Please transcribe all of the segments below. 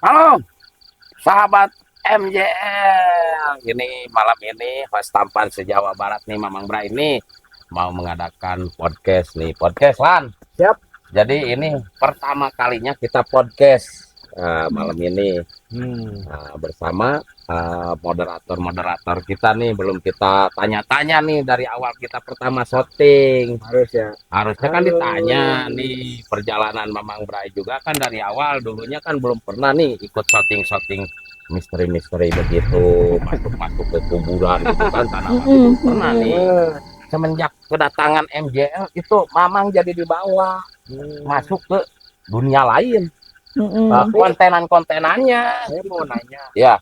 Halo, sahabat MJL. Ini malam ini host tampan se-Jawa Barat nih, Mamang Bra ini mau mengadakan podcast nih, podcast Lan. Siap. Jadi ini pertama kalinya kita podcast malam ini bersama moderator kita nih. Belum kita tanya-tanya nih dari awal kita pertama syuting. Harusnya kan ditanya nih perjalanan Mamang Bray juga kan dari awal. Dulunya kan belum pernah nih ikut syuting misteri-misteri begitu, masuk ke kuburan gitu kan, tanah belum pernah nih. Semenjak kedatangan MJL itu Mamang jadi dibawa masuk ke dunia lain. Kontenan-kontenannya. Saya mau nanya, Ya,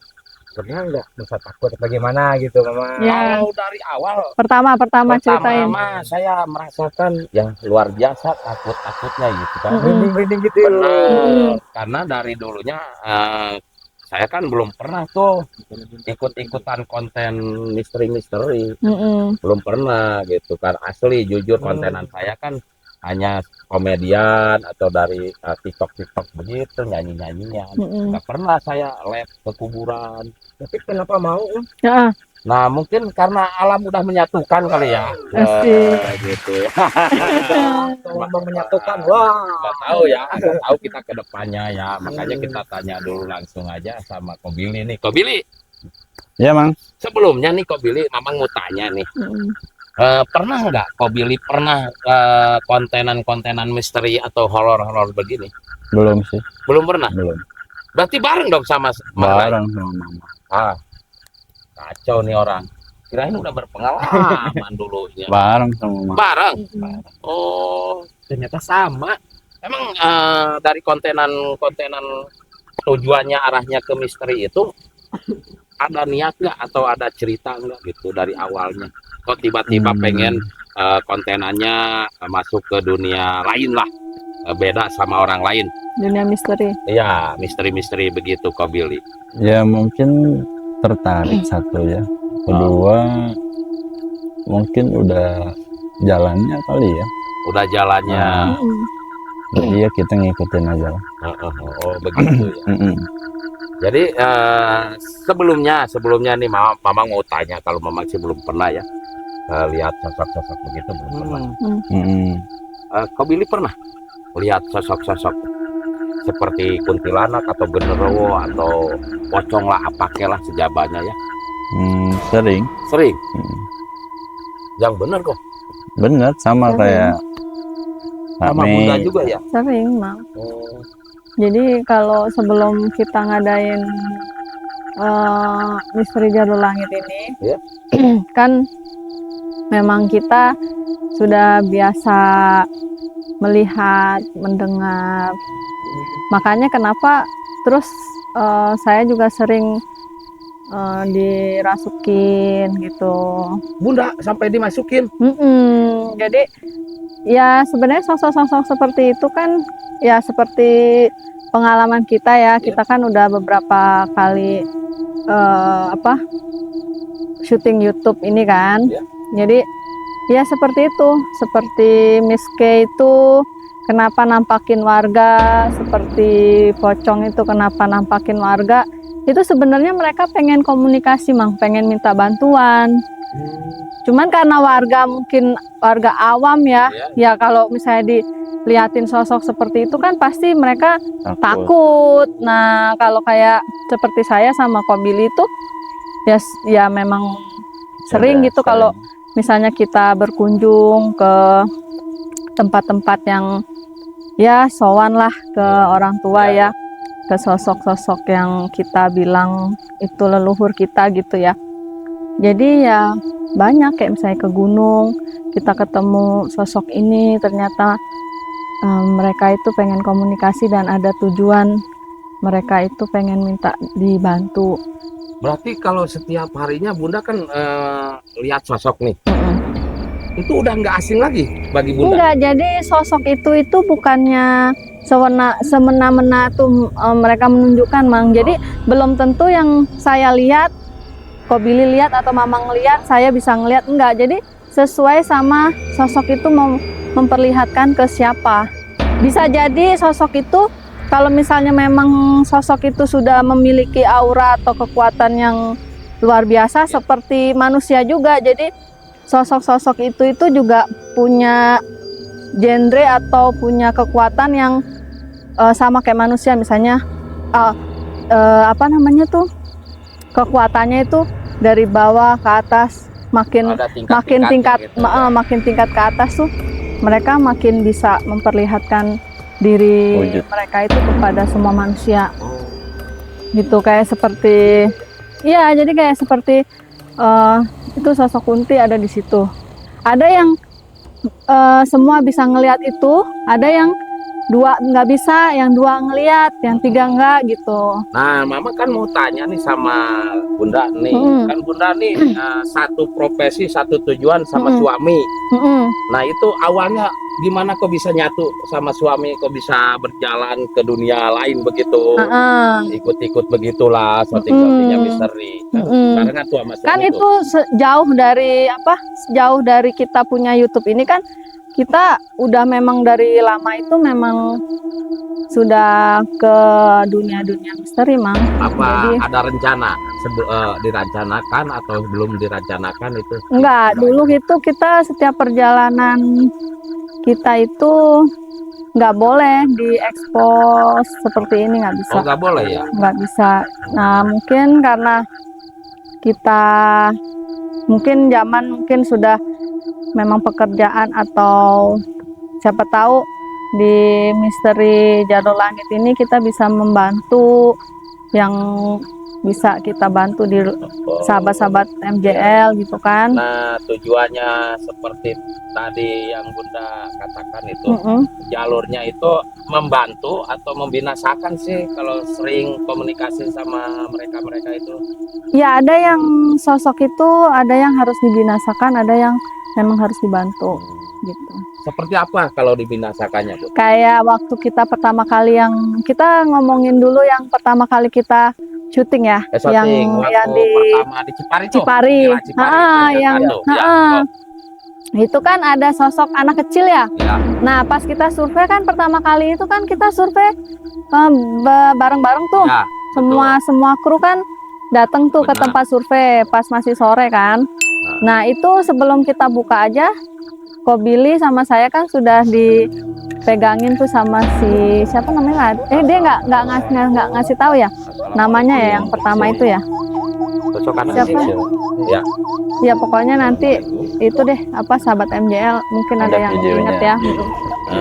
pernah nggak merasa takut bagaimana gitu, Mama? Ya. kalau dari awal Pertama ceritain. saya merasakan yang luar biasa takutnya gitu kan. Merinding gitu. Benar. Karena dari dulunya saya kan belum pernah tuh ikut-ikutan konten misteri-misteri. Belum pernah gitu kan. Asli jujur kontenan saya kan hanya komedian atau dari TikTok begitu, nyanyi-nyanyian. Nggak pernah saya live ke kuburan. Tapi kenapa mau? Ya, Nah, mungkin karena alam udah menyatukan kali ya. Asik. Gitu. Mau menyatukan, wah. Nggak tahu ya, nggak tahu kita ke depannya ya. Makanya kita tanya dulu langsung aja sama Kobili nih. Kobili, Ya, Mang. sebelumnya nih Kobili, Mamang mau tanya nih. Pernah nggak Kobili kontenan misteri atau horor begini? Belum sih. Belum pernah. Belum. Berarti bareng dong sama Marlai? Bareng sama Mama. Ah, kacau nih orang. Kirain udah berpengalaman dulunya. Bareng sama Mama. Bareng. Oh, ternyata sama. Emang dari kontenan tujuannya arahnya ke misteri itu ada niat nggak atau ada cerita nggak gitu dari awalnya? Kok tiba-tiba pengen kontenannya masuk ke dunia lain lah, beda sama orang lain? dunia misteri. Iya, misteri-misteri begitu kok Billy. Ya mungkin tertarik satu ya. Kedua mungkin udah jalannya kali ya. Udah jalannya. Jadi ya kita ngikutin aja lah. Oh begitu ya. Jadi sebelumnya nih Mama mau tanya, kalau Mama sih belum pernah ya lihat sosok-sosok begitu, belum pernah. Kok Billy pernah lihat sosok-sosok seperti kuntilanak atau genderuwo atau pocong lah, apakelah sejabannya ya? Sering. Yang bener kok. Bener sama Sering. kayak Sama Mami. Bunda juga ya? Sering, Mang. Jadi kalau sebelum kita ngadain misteri jalur langit ini, Ya. kan memang kita sudah biasa melihat, mendengar. Makanya kenapa terus saya juga sering dirasukin gitu. Bunda sampai dimasukin. Jadi ya sebenarnya sosok-sosok seperti itu kan ya seperti pengalaman kita ya. Kita kan udah beberapa kali syuting YouTube ini kan. Jadi ya seperti itu, seperti Miss K itu kenapa nampakin warga, seperti pocong itu kenapa nampakin warga. Itu sebenarnya mereka pengen komunikasi, Mang, pengen minta bantuan. Cuman karena warga mungkin warga awam ya, ya kalau misalnya dilihatin sosok seperti itu kan pasti mereka takut. Nah kalau kayak seperti saya sama Kobili itu ya memang sering gitu kalau misalnya kita berkunjung ke tempat-tempat yang ya sowan lah ke orang tua ya, ke sosok-sosok yang kita bilang itu leluhur kita gitu ya. Jadi ya banyak kayak misalnya ke gunung kita ketemu sosok ini, ternyata mereka itu pengen komunikasi dan ada tujuan, mereka itu pengen minta dibantu. Berarti kalau setiap harinya Bunda kan lihat sosok nih, itu udah nggak asing lagi bagi Bunda? Enggak, jadi sosok itu bukannya semena-mena tuh mereka menunjukkan, Mang. Jadi belum tentu yang saya lihat, Kobili lihat atau Mamang lihat, saya bisa ngelihat, enggak. Jadi sesuai sama sosok itu mau memperlihatkan ke siapa. Bisa jadi sosok itu kalau misalnya memang sosok itu sudah memiliki aura atau kekuatan yang luar biasa seperti manusia juga. Jadi sosok-sosok itu juga punya genre atau punya kekuatan yang sama kayak manusia. Misalnya apa namanya tuh, kekuatannya itu dari bawah ke atas, makin Ada makin tingkat ke atas tuh mereka makin bisa memperlihatkan diri Wujud. mereka itu kepada semua manusia Oh, gitu. Kayak seperti jadi kayak seperti itu sosok Kunti ada di situ. Ada yang semua bisa ngelihat itu, ada yang dua nggak bisa, yang dua ngelihat, yang tiga enggak gitu. nah, Mama kan mau tanya nih sama Bunda nih. Mm-mm. Kan Bunda nih satu profesi, satu tujuan sama Mm-mm. suami. Mm-mm. Nah, itu awalnya gimana kok bisa nyatu sama suami, kok bisa berjalan ke dunia lain begitu? Heeh. Ikut-ikut begitulah, shooting-shootingnya Mm-mm. misteri. Mm-mm. Barengan tuh sama Kan suami itu jauh dari kita punya YouTube ini kan, kita udah memang dari lama itu memang sudah ke dunia-dunia misteri, Mang. Apa Jadi- ada rencana dirancanakan atau belum dirancanakan itu? Enggak, dulu itu kita setiap perjalanan kita itu nggak boleh diekspos seperti ini, nggak bisa. Oh, nggak boleh ya? Nggak bisa. Nah, mungkin karena kita mungkin sudah memang pekerjaan, atau siapa tahu di Misteri Jadul Langit ini kita bisa membantu yang bisa kita bantu di Oh. sahabat-sahabat MJL gitu kan. Nah, tujuannya seperti tadi yang Bunda katakan itu, Mm-mm. jalurnya itu membantu atau membinasakan sih kalau sering komunikasi sama mereka-mereka itu? Ya, ada yang sosok itu ada yang harus dibinasakan, ada yang memang harus dibantu gitu. Seperti apa kalau dibinasakannya, Bu? Kayak waktu kita pertama kali yang kita ngomongin dulu yang pertama kali kita syuting ya, yang waktu di pertama di Cipari tuh. Cipari. Gila, Cipari, yang tuh. Ya, itu kan ada sosok anak kecil ya. ya. Nah, pas kita survei kan pertama kali itu kan kita survei bareng-bareng tuh. Ya, Semua kru kan datang tuh ke Benar. tempat survei pas masih sore kan. Nah, itu sebelum kita buka aja, Ko Billy sama saya kan sudah dipegangin tuh sama si siapa namanya? Dia nggak ngasih tahu ya namanya ya, yang pertama itu ya. Sosok anak Siapa? kecil. Ya. Ya pokoknya nanti itu deh apa sahabat MJL mungkin ada yang videonya. inget ya.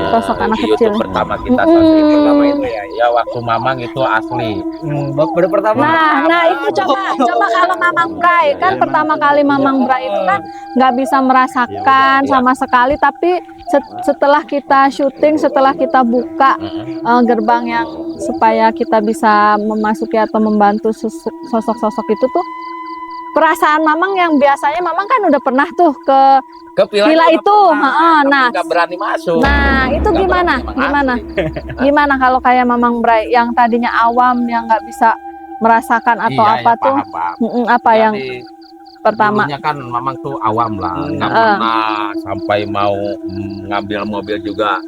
Sosok anak Di kecil. YouTube pertama kita Mm-mm. sosok pertama itu ya. Ya, waktu Mamang itu asli. Baru pertama. Nah itu coba kalau Mamang Bray kan pertama kali Mamang Bray itu kan nggak bisa merasakan Iya. sama sekali, tapi setelah kita syuting, setelah kita buka gerbang yang supaya kita bisa memasuki atau membantu sosok-sosok itu tuh, perasaan Mamang yang biasanya Mamang kan udah pernah tuh ke Ke villa itu, nah nggak berani masuk. itu Nggak gimana berani, Mamang asli. gimana kalau kayak Mamang Bray yang tadinya awam, yang nggak bisa merasakan atau Iya, apa ya, tuh, paham. apa yang Jadi, pertama? dulunya kan Mamang tuh awam lah, nggak Heeh. pernah sampai mau ngambil mobil juga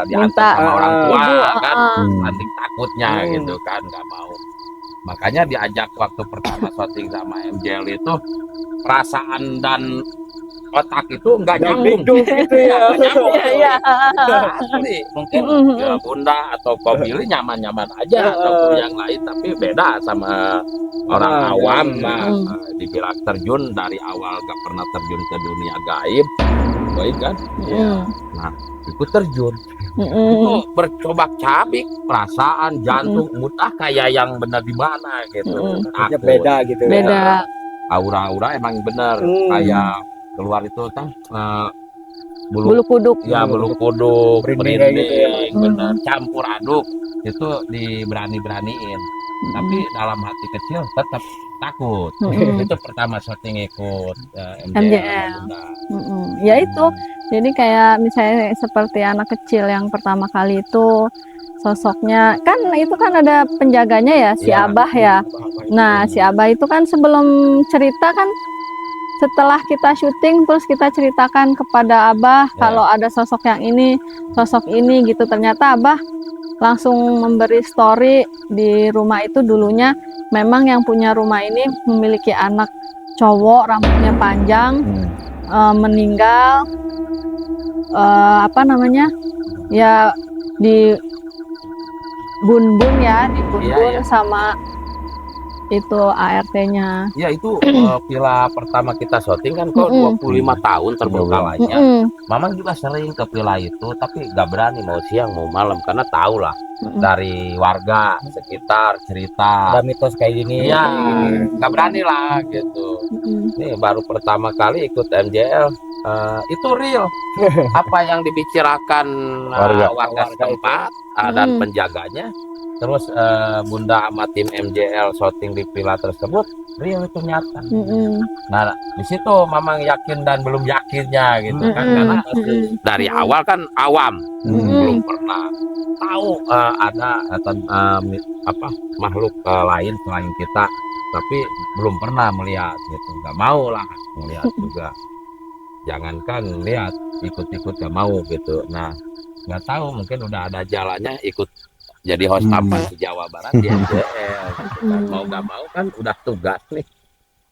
diantar Minta, sama orang tua ibu, kan, Hmm. saking takutnya gitu kan, nggak mau. Makanya diajak waktu pertama syuting sama MJL itu, perasaan dan otak itu nggak nyambung. gitu ya. Nggak nyambung. Iya. Asli, mungkin Mm-mm. ya, Bunda atau Kobili nyaman-nyaman aja atau yang lain, tapi beda sama orang Ah, awam. iya. Nah, Mm. dibilang terjun dari awal gak pernah terjun ke dunia gaib, baik kan? Nah, ikut terjun, itu bercobak-cabik perasaan, jantung, mudah kayak yang benar di mana gitu. Mm-mm. Maksudnya Takut. beda gitu. ya. Beda. Aura-aura emang bener kayak keluar itu kan Bulu kuduk. ya bulu kuduk, Merinding kayak gitu ya. bener, campur aduk itu diberani-beraniin, tapi dalam hati kecil tetap takut. Mm-mm. Itu pertama syuting ikut MJL. MJL. Bunda. Ya itu, jadi kayak misalnya seperti anak kecil yang pertama kali itu sosoknya kan itu kan ada penjaganya ya, si Iya. Abah ya. Nah, si Abah itu kan sebelum cerita kan, setelah kita syuting terus kita ceritakan kepada Abah Ya. kalau ada sosok yang ini, sosok ini gitu. Ternyata Abah langsung memberi story di rumah itu. Dulunya memang yang punya rumah ini memiliki anak cowok rambutnya panjang, meninggal, apa namanya ya, di bun-bun ya, di bun-bun Iya. sama itu ART-nya. Ya itu villa pertama kita syuting kan kok 25 tahun terbengkalainya. Mamang juga sering ke villa itu, tapi gak berani mau siang mau malam karena tahu lah dari warga sekitar cerita. Ada mitos kayak gini. Iya, gak berani lah gitu. Nih baru pertama kali ikut MJL, itu real. Apa yang dibicarakan warga setempat dan penjaganya. Terus Bunda sama tim MJL syuting di villa tersebut real, itu nyata. Nah di situ Mamang yakin dan belum yakinnya gitu kan, karena dari awal kan awam, belum pernah tahu ada apa makhluk lain selain kita, tapi belum pernah melihat gitu, nggak mau lah melihat juga, jangankan lihat ikut-ikut gak mau gitu. Nah nggak tahu mungkin udah ada jalannya ikut jadi host tampan di Jawa Barat di MJL gitu kan. Mau gak mau kan udah tugas nih.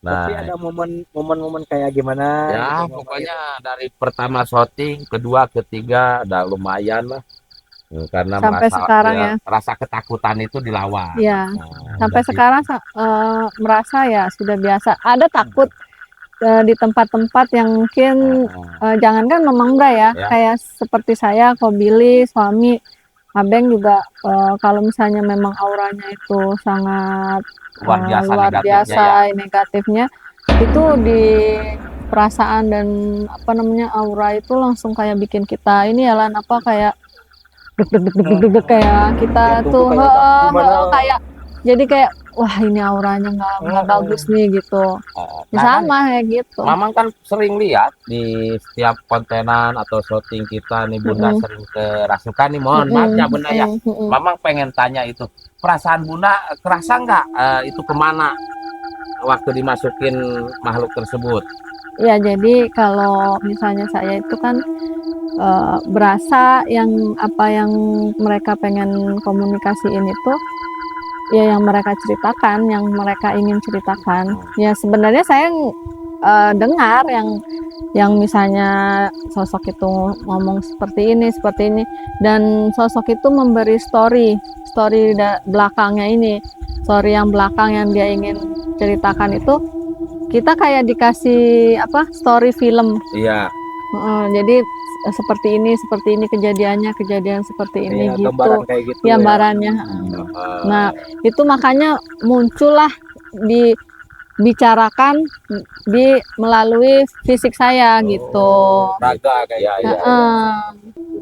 Nah, tapi ada momen-momen kayak gimana ya gitu, pokoknya dari pertama syuting, kedua, ketiga udah lumayan lah. Karena Sampai sekarang ya. rasa ketakutan itu dilawan. Ya, Nah, sampai sekarang merasa ya sudah biasa. Ada takut di tempat-tempat yang mungkin jangankan Mamang Bray ya, kayak seperti saya, Ko Billy, suami Abeng juga, kalau misalnya memang auranya itu sangat luar biasa negatifnya, itu di perasaan dan apa namanya aura itu langsung kayak bikin kita ini ya Lan, apa kayak deg-deg kayak kita tuh kayak jadi kayak wah ini auranya nggak bagus nih gitu. Sama kayak gitu. Mamang kan sering lihat di setiap kontenan atau syuting kita nih Bunda sering kerasukan nih, mohon maaf ya Bunda ya. Mamang pengen tanya itu, perasaan Bunda kerasa nggak itu kemana waktu dimasukin makhluk tersebut? Ya jadi kalau misalnya saya itu kan berasa yang apa yang mereka pengen komunikasiin itu ya yang mereka ceritakan, yang mereka ingin ceritakan. Ya sebenarnya saya dengar yang misalnya sosok itu ngomong seperti ini, dan sosok itu memberi story belakangnya ini, story yang belakang yang dia ingin ceritakan itu kita kayak dikasih apa story film. Iya. Jadi seperti ini kejadian seperti ini ya, gitu, kayak gitu gambarannya. Nah itu makanya muncullah dibicarakan melalui fisik saya gitu. Raga kayak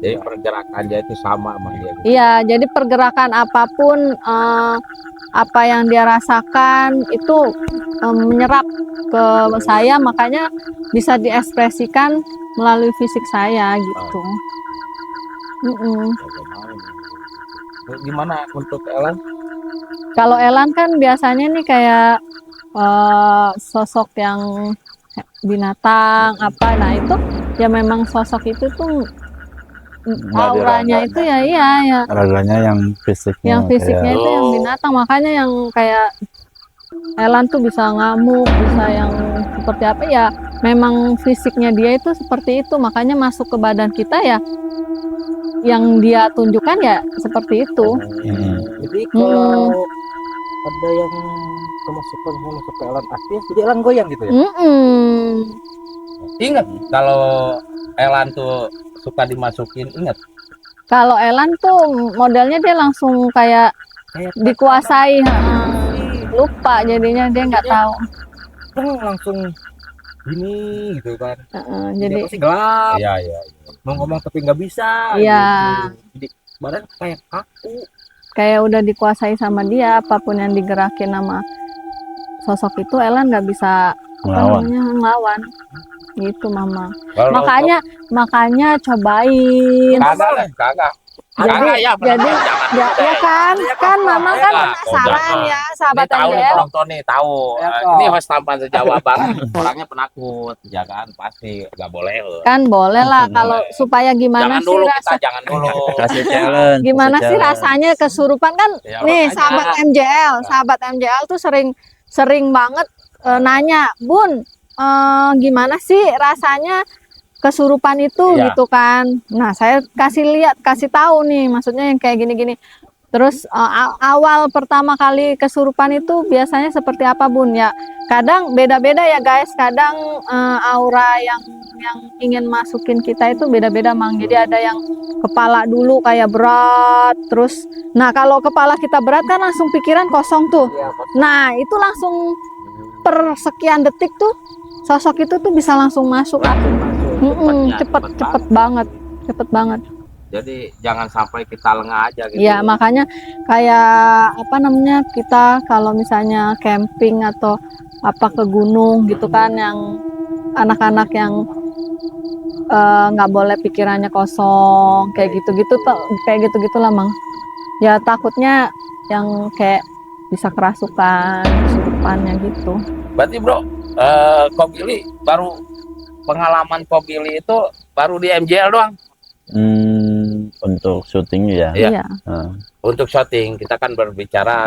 jadi pergerakannya itu sama sama dia. Gitu. Iya, jadi pergerakan apapun apa yang dia rasakan itu menyerap ke saya, makanya bisa diekspresikan melalui fisik saya gitu. Gimana untuk Elan? Kalau Elan kan biasanya nih kayak sosok yang binatang apa, nah itu ya memang sosok itu tuh auranya itu ya raganya yang fisiknya itu yang binatang, makanya yang kayak Elan tuh bisa ngamuk, bisa yang seperti apa ya, memang fisiknya dia itu seperti itu, makanya masuk ke badan kita ya yang dia tunjukkan ya seperti itu. Jadi kalau ada yang kemasukan masuk ke Elan asli, jadi Elan goyang gitu ya. Ingat kalau Elan tuh suka dimasukin, ingat kalau Elan tuh modelnya dia langsung kayak dikuasai, lupa jadinya dia nggak tahu. Langsung gini gitu kan. Jadi pasti gelap. Iya. Mau ngomong tapi nggak bisa. Iya. Gitu. Jadi badan kayak kaku. Kayak udah dikuasai sama dia, apapun yang digerakin sama sosok itu Elan nggak bisa ngelawan. Gitu Mama. Makanya cobain. Kagak. ya, jadi ya kan Mamang kan penasaran ya sahabat Ini tahu nih MJL. penonton nih tahu. Ya, Ini host tampan sejawa barat orangnya penakut, ya kan pasti nggak boleh. Kan boleh lah kalau supaya gimana Jangan sih dulu rasa kita, jangan dulu. Kasih challenge. gimana kasih sih challenge. rasanya kesurupan kan Ya, nih makanya. sahabat MJL tuh sering banget nanya, Bun, gimana sih rasanya kesurupan itu Iya. gitu kan. Nah, saya kasih tahu nih maksudnya yang kayak gini-gini. Terus awal pertama kali kesurupan itu biasanya seperti apa, Bun? Ya, kadang beda-beda ya, guys. Kadang aura yang ingin masukin kita itu beda-beda, Mang. Jadi ada yang kepala dulu kayak berat, terus nah kalau kepala kita berat kan langsung pikiran kosong tuh. Iya, Nah, itu langsung per sekian detik tuh sosok itu tuh bisa langsung masuk. Cepet banget. Jadi jangan sampai kita lengah aja gitu. Ya makanya kayak apa namanya kita kalau misalnya camping atau apa ke gunung gitu kan yang anak-anak yang nggak boleh pikirannya kosong kayak gitu-gitu kayak gitu-gitulah Mang. Ya takutnya yang kayak bisa kerasukan, kesurupannya gitu. Berarti bro, Kobili baru pengalaman Kobili itu baru di MJL doang. Untuk syutingnya ya. Iya. Iya. Untuk syuting kita kan berbicara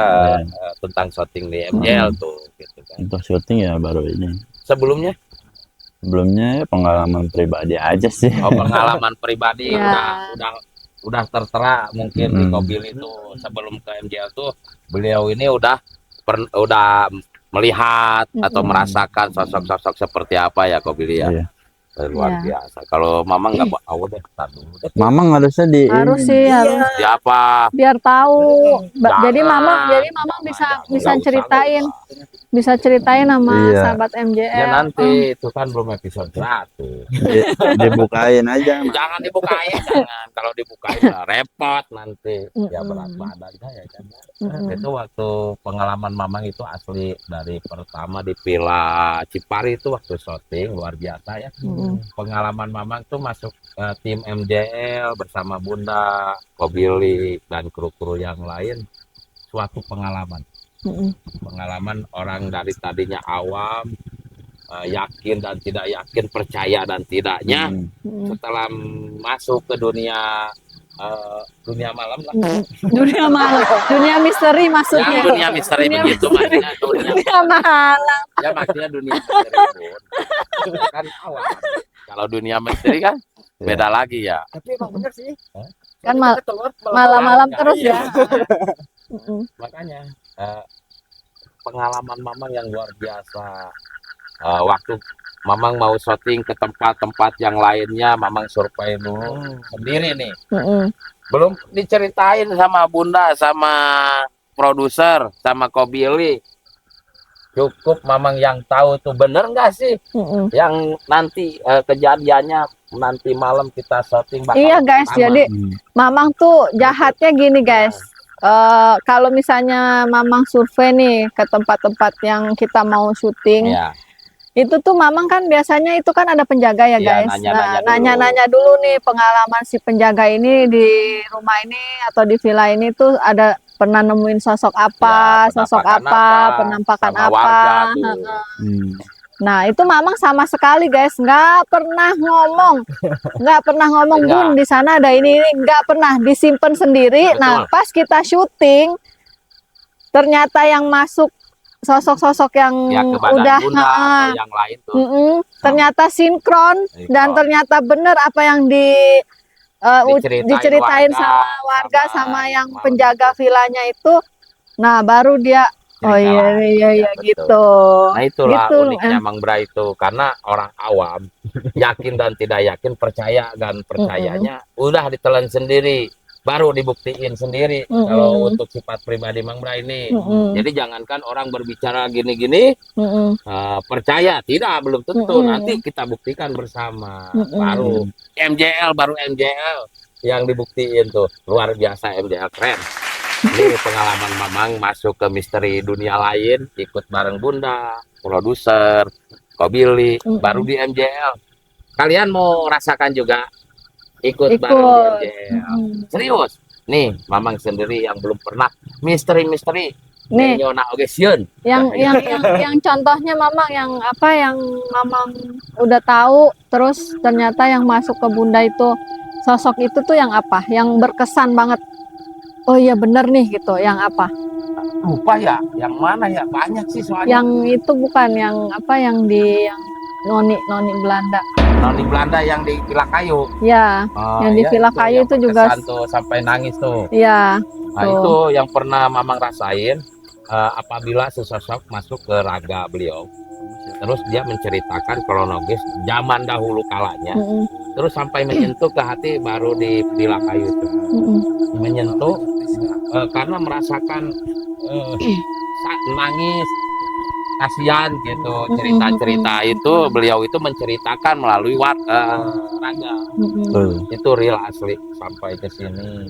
tentang syuting di MJL tuh gitu kan. Untuk syuting ya baru ini. Sebelumnya Sebelumnya ya pengalaman pribadi aja sih. pengalaman pribadi Ya. udah tertera mungkin di Kobili itu sebelum ke MJL tuh beliau ini udah melihat atau merasakan sosok-sosok seperti apa ya Kobili ya. Iya. Luar Iya. biasa. Kalau Mamang nggak mau deh, tar dulu deh. Mamang harusnya di Harus sih harus Siapa? biar tahu. Jadi Jangan. Mamang bisa Nggak usah, ceritain. nggak usah. Bisa ceritain sama Iya. sahabat MJL. Ya nanti itu kan belum episode 100. dibukain aja. Jangan dibukain, jangan. Kalau dibukain lah repot nanti. Ya berat badan saya kan. Itu waktu pengalaman Mamang itu asli dari pertama di Villa Cipari itu waktu syuting luar biasa ya. Pengalaman Mamang tuh masuk tim MJL bersama Bunda, Kobili dan kru-kru yang lain suatu pengalaman. Pengalaman orang dari tadinya awam, yakin dan tidak yakin, percaya dan tidaknya, setelah masuk ke dunia malam lah. Dunia malam, dunia misteri maksudnya. Ya, dunia misteri begitu maksudnya Dunia malam. ya maksudnya dunia misteri pun kan awam. Kalau dunia misteri kan beda lagi ya. Tapi emang bener sih. Kan Kita keluar malam-malam terus ya. Makanya pengalaman Mamang yang luar biasa. Waktu Mamang mau syuting ke tempat-tempat yang lainnya, Mamang survei dulu sendiri nih. Belum diceritain sama Bunda, sama produser, sama Kobili. Cukup Mamang yang tahu tuh bener nggak sih? Yang nanti kejadiannya nanti malam kita syuting bakal Iya guys, sama. jadi Mamang tuh jahatnya gini guys. Kalau misalnya Mamang survei nih ke tempat-tempat yang kita mau syuting, Ya. itu tuh Mamang kan biasanya itu kan ada penjaga ya Iya, guys. nanya-nanya dulu. Nanya-nanya dulu nih pengalaman si penjaga ini di rumah ini atau di villa ini tuh ada pernah nemuin sosok apa, Ya, sosok penampakan apa, penampakan sama apa. warga tuh. Nah itu Mamang sama sekali guys nggak pernah ngomong, Enggak. Bun di sana ada ini nggak pernah disimpan sendiri. Betul. Nah pas kita syuting ternyata yang masuk sosok-sosok yang Ya ke badan udah Bunda atau yang lain tuh. ternyata sinkron dan ternyata bener apa yang diceritain sama warga sama yang penjaga villanya itu. Nah baru dia oh iya Betul. gitu. Nah itulah Gitu, uniknya Mang Bra itu, karena orang awam yakin dan tidak yakin, percaya dan percayanya udah ditelan sendiri, baru dibuktiin sendiri. Kalau untuk sifat pribadi Mang Bra ini, jadi jangankan orang berbicara gini-gini percaya, tidak, belum tentu. Nanti kita buktikan bersama. Baru MJL yang dibuktiin tuh luar biasa. MJL keren. Ini pengalaman Mamang masuk ke misteri dunia lain, ikut bareng Bunda, produser, Kobili, baru di MJL. Kalian mau rasakan juga ikut bareng di MJL? Serius? nih Mamang sendiri yang belum pernah misteri-misteri Nih, nyona oge sieun. yang contohnya Mamang yang apa yang Mamang udah tahu terus ternyata yang masuk ke Bunda itu sosok itu tuh yang apa? Yang berkesan banget. Oh iya bener nih gitu. Yang apa? Lupa ya, yang mana ya? Banyak sih soalnya. Yang itu bukan yang apa yang di yang noni Belanda. Noni Belanda yang di Villa Kayu. Ya, yang di Villa Kayu yang itu juga berkesan tuh sampai nangis tuh. ya. Nah, Tuh. itu yang pernah Mamang rasain apabila sesosok masuk ke raga beliau. Terus dia menceritakan kronologis zaman dahulu kalanya. Terus sampai menyentuh ke hati baru di Villa Kayu itu. Menyentuh karena merasakan nangis, kasihan gitu. Cerita-cerita itu beliau itu menceritakan melalui raga. Itu real asli sampai ke sini.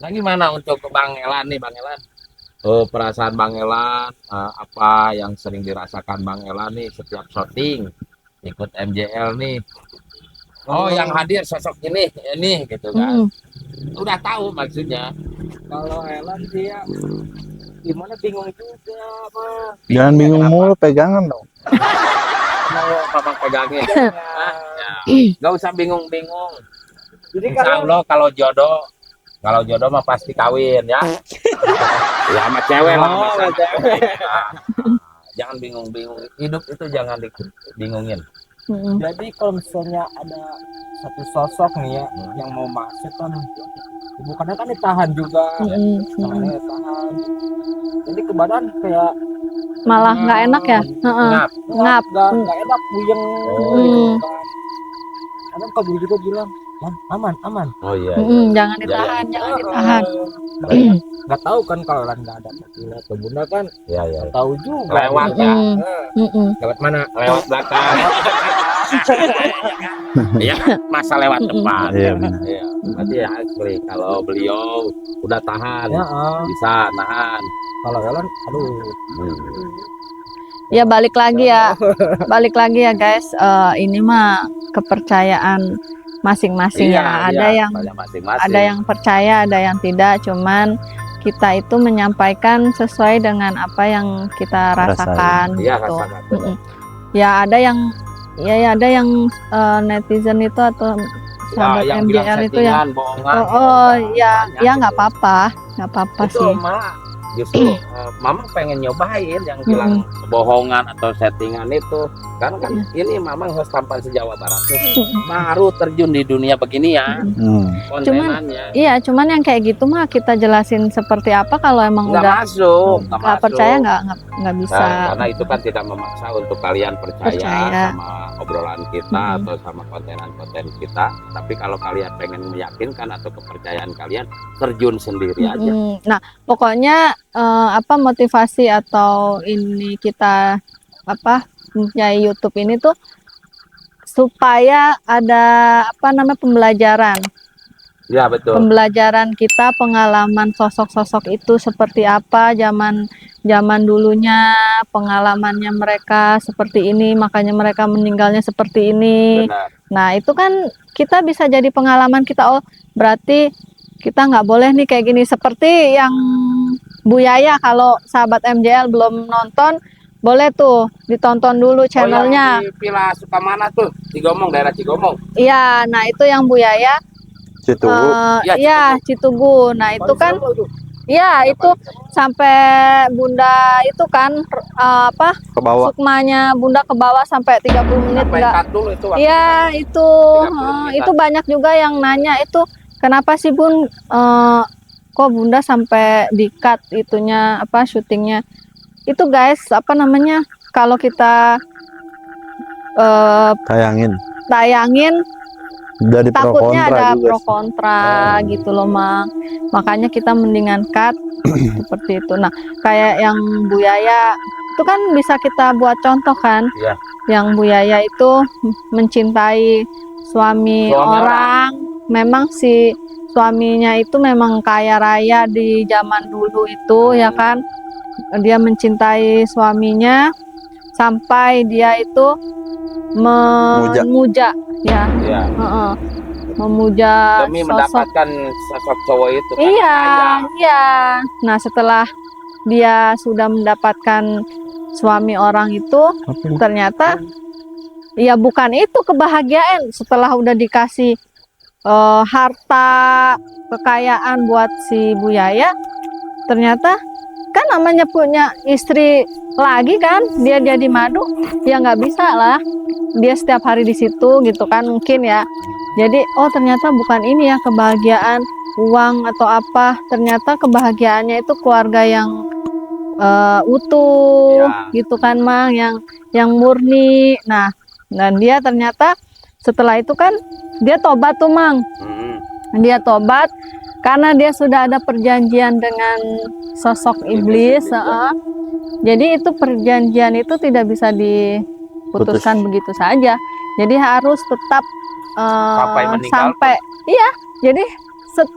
Nah gimana untuk Bang Elan nih Bang Elan? Perasaan Bang Elan apa yang sering dirasakan Bang Elan nih setiap syuting ikut MJL nih? Oh yang hadir sosok ini gitu kan? Udah tahu maksudnya. Kalau Elan sih ya gimana bingung juga Mas. Jangan bingung mulu, pegangan dong. Mau Mamang pegangin. Gak usah bingung-bingung. Jadi Insya Allah kalau jodoh mah pasti kawin ya. Ya sama cewek lah. Sama cewek. Jangan bingung-bingung. Hidup itu jangan dibingungin. jadi kalau misalnya ada satu sosok nih ya yang mau masuk kan bukannya kan ditahan juga tangannya tahan jadi ke badan kayak Malah nggak enak ya. Ngap. nggak enak buyeng gitu kan. Kadang kabur juga bilang aman Oh iya. Jangan ditahan, jangan ditahan. nggak tahu kan kalau Elan nggak ada mobilnya ke Bunda kan Iya. nggak tahu juga Lewat ya. lewat mana Lewat belakang. Iya, masa lewat depan. Iya benar. Iya. Berarti ya asli kalau beliau udah tahan, ya bisa nahan. kalau Elan aduh Ya balik lagi ya guys. Ini mah kepercayaan masing-masing ya. Ada yang masing-masing. ada yang percaya, ada yang tidak. Cuman kita itu menyampaikan sesuai dengan apa yang kita rasakan Iya, gitu. rasakan. Ya ada yang netizen itu atau sahabat yang bilang MJL itu yang settingan, bohongan. ya nggak apa-apa Itu sih. malah justru Mamang pengen nyobain yang bilang bohongan atau settingan itu. Karena kan ini Mamang harus tampan se-Jawa Barat tuh. Baru terjun di dunia begini ya. Kontenannya. Cuman yang kayak gitu mah kita jelasin seperti apa kalau emang Nggak udah masuk. nggak percaya nggak bisa. Nah, karena itu kan tidak memaksa untuk kalian percaya sama obrolan kita atau sama konten kita. Tapi kalau kalian pengen meyakinkan atau kepercayaan kalian, terjun sendiri aja. Nah, pokoknya motivasi atau ini kita mempunyai YouTube ini tuh supaya ada pembelajaran. Ya betul. Pembelajaran kita, pengalaman sosok-sosok itu seperti apa zaman dulunya, pengalamannya mereka seperti ini, makanya mereka meninggalnya seperti ini. Benar. Nah, itu kan kita bisa jadi pengalaman kita. Oh, berarti kita nggak boleh nih kayak gini. Seperti yang Bu Yaya, kalau sahabat MJL belum nonton, boleh tuh ditonton dulu channelnya. Oh, yang di Villa Sukamana tuh, Cigomong, daerah Cigomong. Iya, nah itu yang Bu Yaya. Citugu. Iya, Citugu. Nah itu kan, ya itu sampai Bunda itu kan Ke bawah. sukmanya Bunda ke bawah sampai 30 menit Sampai enggak. cut dulu itu waktu. Iya itu, 30 menit. itu banyak juga yang nanya itu kenapa sih Bun, kok Bunda sampai di cut itunya syutingnya. Itu guys, kalau kita tayangin Dari pro takutnya kontra ada juga pro sih. kontra gitu loh Mang. Makanya kita mendingan cut seperti itu. Nah kayak yang Bu Yaya itu kan bisa kita buat contoh kan. Iya. Yang Bu Yaya itu mencintai suami orang. Memang si suaminya itu memang kaya raya di zaman dulu itu ya kan. Dia mencintai suaminya sampai dia itu memuja ya. Iya. memuja demi sosok. mendapatkan sosok cowok itu kan Iya, kaya. iya. Nah, setelah dia sudah mendapatkan suami orang itu, ternyata ya bukan itu kebahagiaan. Setelah udah dikasih harta, kekayaan buat si Bu Yaya, ternyata kan namanya punya istri lagi kan, dia jadi madu, ya nggak bisa lah. Dia setiap hari di situ gitu kan mungkin ya. Jadi oh ternyata bukan ini ya kebahagiaan uang atau apa. Ternyata kebahagiaannya itu keluarga yang utuh Ya. gitu kan Mang, yang murni. Nah, dan dia ternyata setelah itu kan dia tobat tuh Mang. Dia tobat karena dia sudah ada perjanjian dengan sosok iblis. Jadi itu perjanjian itu tidak bisa diputuskan begitu saja. Jadi harus tetap Sampai meninggal sampai iya. Jadi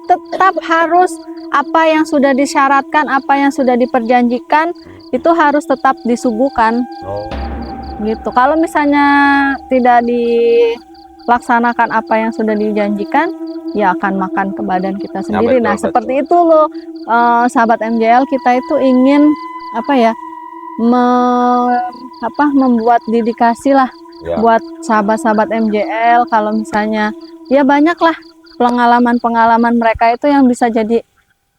tetap harus apa yang sudah disyaratkan, apa yang sudah diperjanjikan itu harus tetap disuguhkan. Oh. Gitu. Kalau misalnya tidak dilaksanakan apa yang sudah dijanjikan, ya akan makan ke badan kita sendiri. betul, Nah, betul. seperti itu loh, sahabat MJL, kita itu ingin apa ya, membuat dedikasi lah Ya. buat sahabat-sahabat MJL. Kalau misalnya ya banyak lah pengalaman-pengalaman mereka itu yang bisa jadi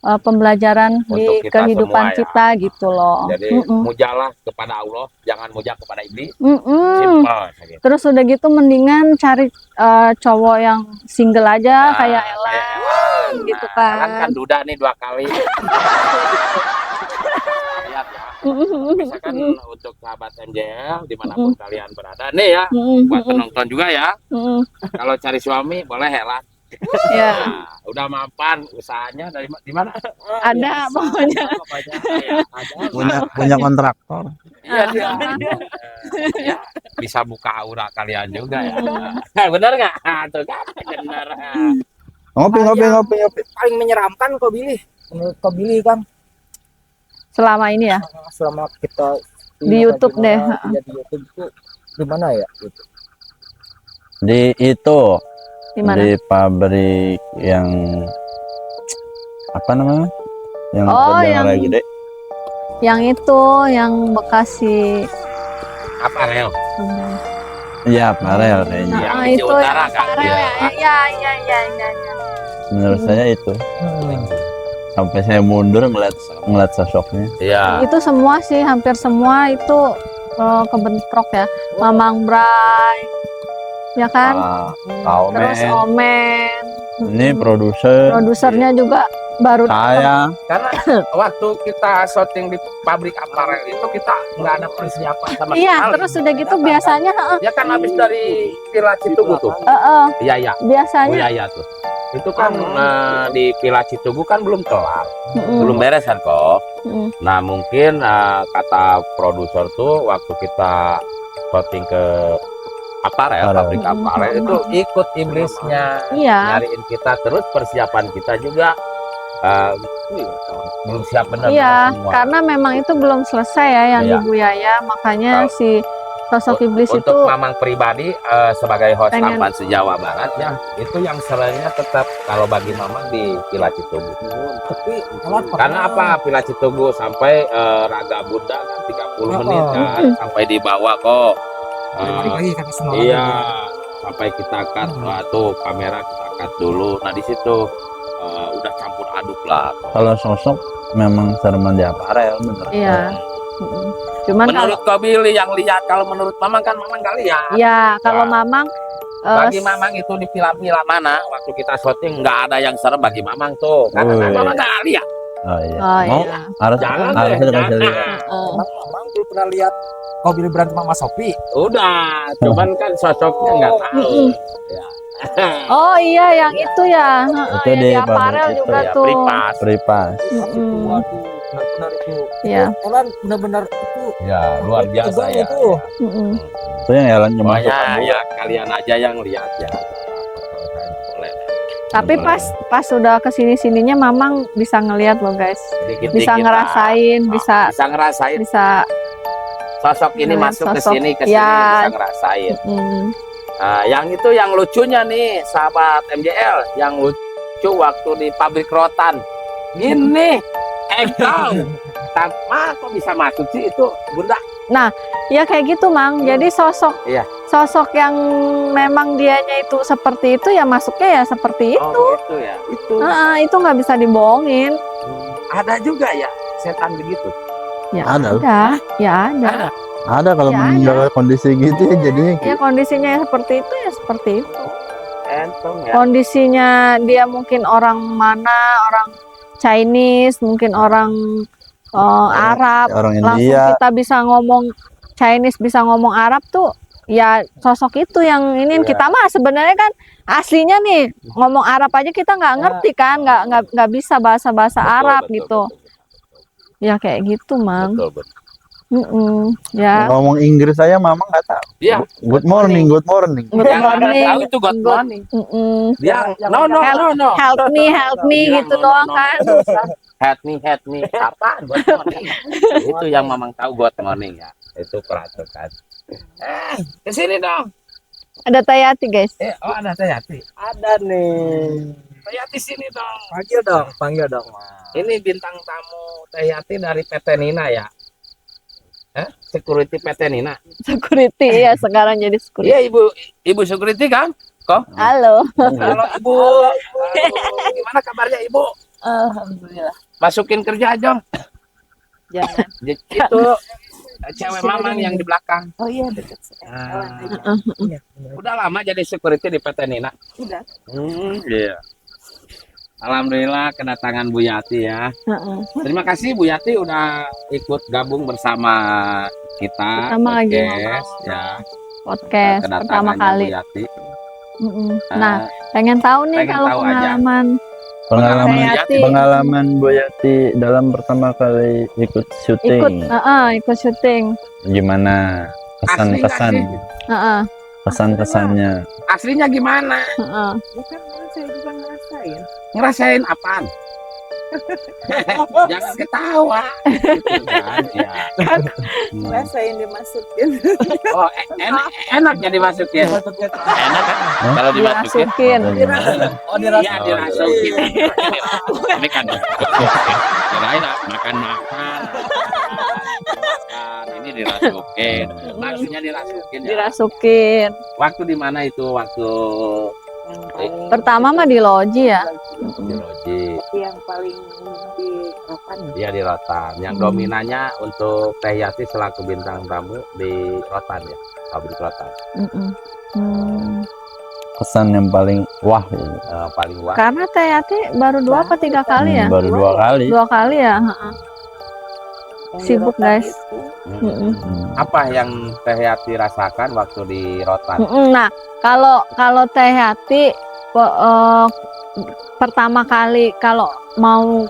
pembelajaran di Untuk kita kehidupan semua ya. kita gitu loh. Jadi mujalah kepada Allah, jangan mujah kepada iblis. Mm-mm. Simpel gitu. Terus udah gitu mendingan cari cowok yang single aja Nah, kayak kayak Elan Elan. gitu Nah, Elan kan. kan duda nih 2 kali. Lihat ya. Misalkan untuk sahabat MJL dimanapun kalian berada nih ya, buat penonton juga ya. Kalau cari suami boleh Elan. Ya, Nah, udah mapan usahanya dari di mana? ada pokoknya. Ya, ada. Punya kontraktor. Iya dia. Ya, bisa buka aura kalian juga ya. Benar nggak? Tuh kan benar. Ngopi. Paling menyeramkan kau pilih menurut kau pilih kan Selama ini ya. selama kita Di YouTube deh. di YouTube itu gimana ya gitu. Di itu Di mana? di pabrik yang apa namanya? Yang Oh, kerja yang- lagi gede. Yang itu yang Bekasi. Apa Rel? Iya, Parel kayaknya. Yang Nah, di itu utara yang kan, Farel dia. ya. Iya. Menurut saya itu sampai saya mundur ngeliat sosoknya. Iya. Itu semua sih, hampir semua itu kebentrok ya. Mamang Bray, ya kan? Terus Omen, Ini produsernya juga baru saya Karena waktu kita syuting di pabrik aparel itu kita nggak ada persiapan sama Iya, sekali. terus udah gitu biasanya Ya kan habis dari Villa Citugu tuh. Iya. biasanya Iya tuh. Itu kan di Villa Citugu kan belum kelar, mm-mm, belum beres kan kok. mm-mm. Nah mungkin kata produser tuh waktu kita syuting ke aparel, Aparel. pabrik aparel itu ikut iblisnya Iya. nyariin kita, terus persiapan kita juga belum siap benar Iya, semua. karena memang itu belum selesai ya yang Iya. di Bu Yaya, makanya Kalau- si sosok iblis Untuk itu Mamang pribadi sebagai host pengen- Tampan Sejawa Barat ya, itu yang sebenarnya tetap kalau bagi Mamang di Villa Citugu. Tapi Elan Karena apa? Villa Citugu sampai Raga Bunda kan 30 menit kan sampai dibawa kok. lagi kan semua Iya, sampai kita cut tuh kamera kita cut dulu. Nah di situ udah campur aduk lah. kalau sosok memang serem di Aparel bener. iya. Mm-mm. Cuman kalau Menurut kau Billy yang lihat, kalau menurut Mamang kan Mamang nggak lihat. ya kalau Nah, Mamang Bagi Mamang itu di film-film mana waktu kita syuting nggak ada yang serem bagi Mamang tuh. Karena kan Oh, Mamang nggak lihat. Oh iya. oh Mau iya. harus Jangan harus deh, dikasih jangan. lihat. Mamang belum pernah lihat kau pilih berantem sama Sopi. Udah, cuman kan sosoknya nggak tahu. Ya. Oh iya yang itu ya. Itu Yang di di aparel pabrik itu juga Ya, tuh. Pripas. Pripas. Mm-mm. Waduh, benar-benar itu. Iya. Elan benar-benar itu Ya, luar biasa tegang ya. itu. Mm-mm. Itu yang Ellen cuma Pokoknya suka ya kalian aja yang lihat ya. Boleh. Tapi pas udah kesini sininya Mamang bisa ngelihat loh guys, Dikit-dikit bisa lah. ngerasain, bisa Bisa ngerasain bisa sosok ini Ngeliat masuk ke sosok. sini Ya. bisa ngerasain. mm, Yang itu yang lucunya nih, sahabat MJL, yang lucu waktu di pabrik rotan. Ini, kau, kok bisa masuk sih itu, Bunda? Ya kayak gitu, Mang. Jadi sosok Iya. sosok yang memang dianya itu seperti itu ya masuknya ya seperti itu. Oh, gitu ya. Itu Itu nggak bisa dibohongin. ada juga ya setan begitu. Ya Ada. ya ada. Ada kalau Ya, meninggal kondisi gitu ya jadinya Ya kondisinya seperti itu ya seperti itu. Entong ya. Kondisinya dia mungkin orang mana, orang Chinese, mungkin orang Arab. orang Langsung India. kita bisa ngomong Chinese, bisa ngomong Arab tuh ya sosok itu yang ini Iya. kita mah sebenarnya kan aslinya nih ngomong Arab aja kita nggak ngerti kan, nggak bisa bahasa Arab gitu. Ya kayak gitu, Mang. Betul, betul. Ya. Ngomong Inggris saya mama nggak tahu. Iya. Good morning, good morning. Good Yang ada morning. tahu itu good morning. Dia Help- no. Help me Bilang, gitu no, doang no, kan. Help me. Apaan good morning? Itu yang mamang tahu good morning ya. Itu peraturan. Ke sini dong. Ada Tayati, guys. Ada Tayati. Ada nih. Tayati sini dong. Panggil dong, Mas. Ini bintang tamu Tayati dari PT Nina ya. Security PT Nina. Security ya sekarang jadi security. Iya, Ibu security kan? Halo. Halo Ibu. Gimana kabarnya Ibu? Alhamdulillah. Masukin kerja aja. Jangan. Itu cewek mamang yang di belakang. Oh iya dekat Iya. Udah lama jadi security di PT Nina. Udah. Iya. Alhamdulillah kedatangan Bu Yati ya. Terima kasih Bu Yati udah ikut gabung bersama kita. Pertama lagi podcast, ya. Podcast pertama Kedatangannya kali. Bu Yati. Nah, pengen tahu nih pengen kalau tahu aja. pengalaman Pengalaman Tayati. pengalaman Boyati dalam pertama kali ikut syuting. ikut syuting. Gimana Asli nggak kesan-kesan sih? kesan-kesannya? Aslinya gimana? Bukan karena saya juga ngerasain. Ngerasain apaan? Jangan ketawa. Gitu kan, ya. Ngerasain dimasukin. Oh, enak jadi masukin. Enak kan? Kalau dimasukin. Dimasukin. Oh, Iya, dirasukin. Ini kan kirain makan-makan. Ini dirasukin. Maksudnya dirasukin. Ya. Dirasukin. Waktu di mana itu? Waktu Yang paling Pertama mah di loji ya. di Loji. yang paling di Rotan. Iya di Rotan. Yang dominannya untuk Teh Yati selaku bintang tamu di Rotan ya, pabrik Rotan. Kesan yang paling wah gitu. Paling wah. Karena Tayati baru 2 apa 3 kali ya? Baru 2 kali. 2 kali ya. Yang di Sibuk, Rotan guys. itu, Apa yang Teh Yati rasakan waktu di Rotan? Nah, kalau Teh Yati pertama kali kalau mau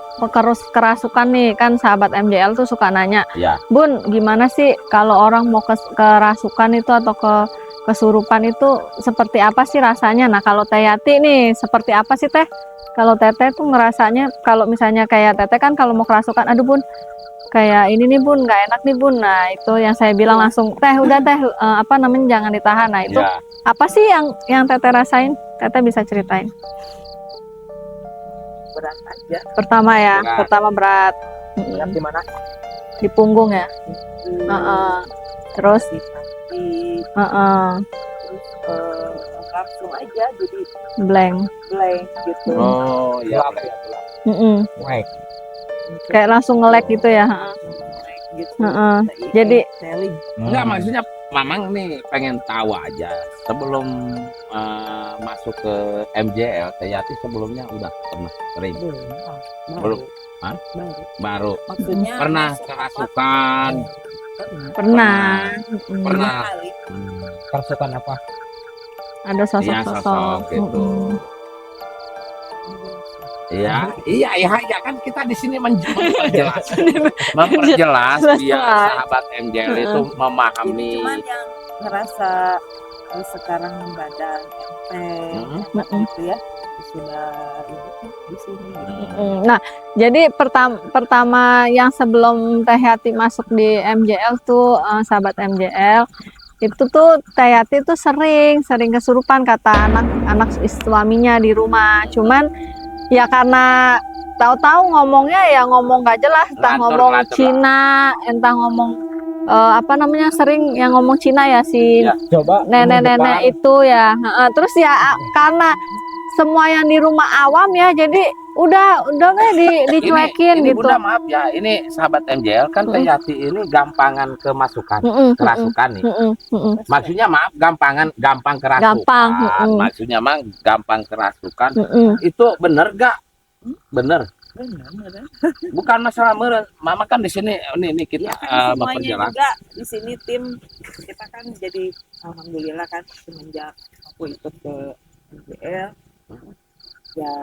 kerasukan nih kan sahabat MJL tuh suka nanya, Ya. Bun, gimana sih kalau orang mau kerasukan itu atau kesurupan itu seperti apa sih rasanya? Nah, kalau Teh Yati nih seperti apa sih Teh? Kalau Teteh tuh ngerasanya kalau misalnya kayak Teteh kan kalau mau kerasukan, aduh Bun, kayak ini nih Bun, nggak enak nih Bun. Nah, itu yang saya bilang langsung, Teh udah Teh apa namanya jangan ditahan. Nah, itu Ya. apa sih yang Teteh rasain? Teteh bisa ceritain. berat aja. Pertama ya, Berat. pertama berat. Berat di mana? Di punggung ya. Terus Di kaki, terus langsung aja jadi blank. blank gitu. Oh, iya. Baik. Kayak langsung nge-lag gitu ya. Gitu. Jadi Selling. Enggak, maksudnya Mamang nih pengen tahu aja sebelum masuk ke MJL, Teh Yati sebelumnya udah pernah sering Belum. Hah? baru Maksudnya pernah masuk kerasukan. pernah. Pernah. kali. Kerasukan apa? Ada Iya, sosok-sosok. sosok gitu. Iya, iya kan kita di sini memperjelas Jelas, biar Pak. sahabat MJL itu memahami. Cuman yang ngerasa sekarang badan enteng gitu ya sudah di sini gitu. Nah, jadi pertama yang sebelum Teh Yati masuk di MJL tuh sahabat MJL itu tuh Teh Yati tuh sering kesurupan kata anak suaminya di rumah. Cuman ya karena tahu-tahu ngomongnya ya ngomong gak jelas, entah ngomong Ngelantur-ngelantur Cina, entah ngomong apa namanya sering yang ngomong Cina ya si Ya. Coba nenek-nenek itu ya. Terus ya karena semua yang di rumah awam ya, jadi udah dicuekin ini gitu. Bunda maaf ya, ini sahabat MJL kan Teh Yati ini gampangan kemasukan, kerasukan nih. Maksudnya maaf gampang kerasukan. Gampang, Maksudnya mah gampang kerasukan. Itu bener gak? Bener. Benar. Bukan masalah meren. Mama kan di sini ini kita Ya kan semuanya berjalan. juga di sini tim kita kan jadi alhamdulillah kan semenjak aku ikut ke MJL ya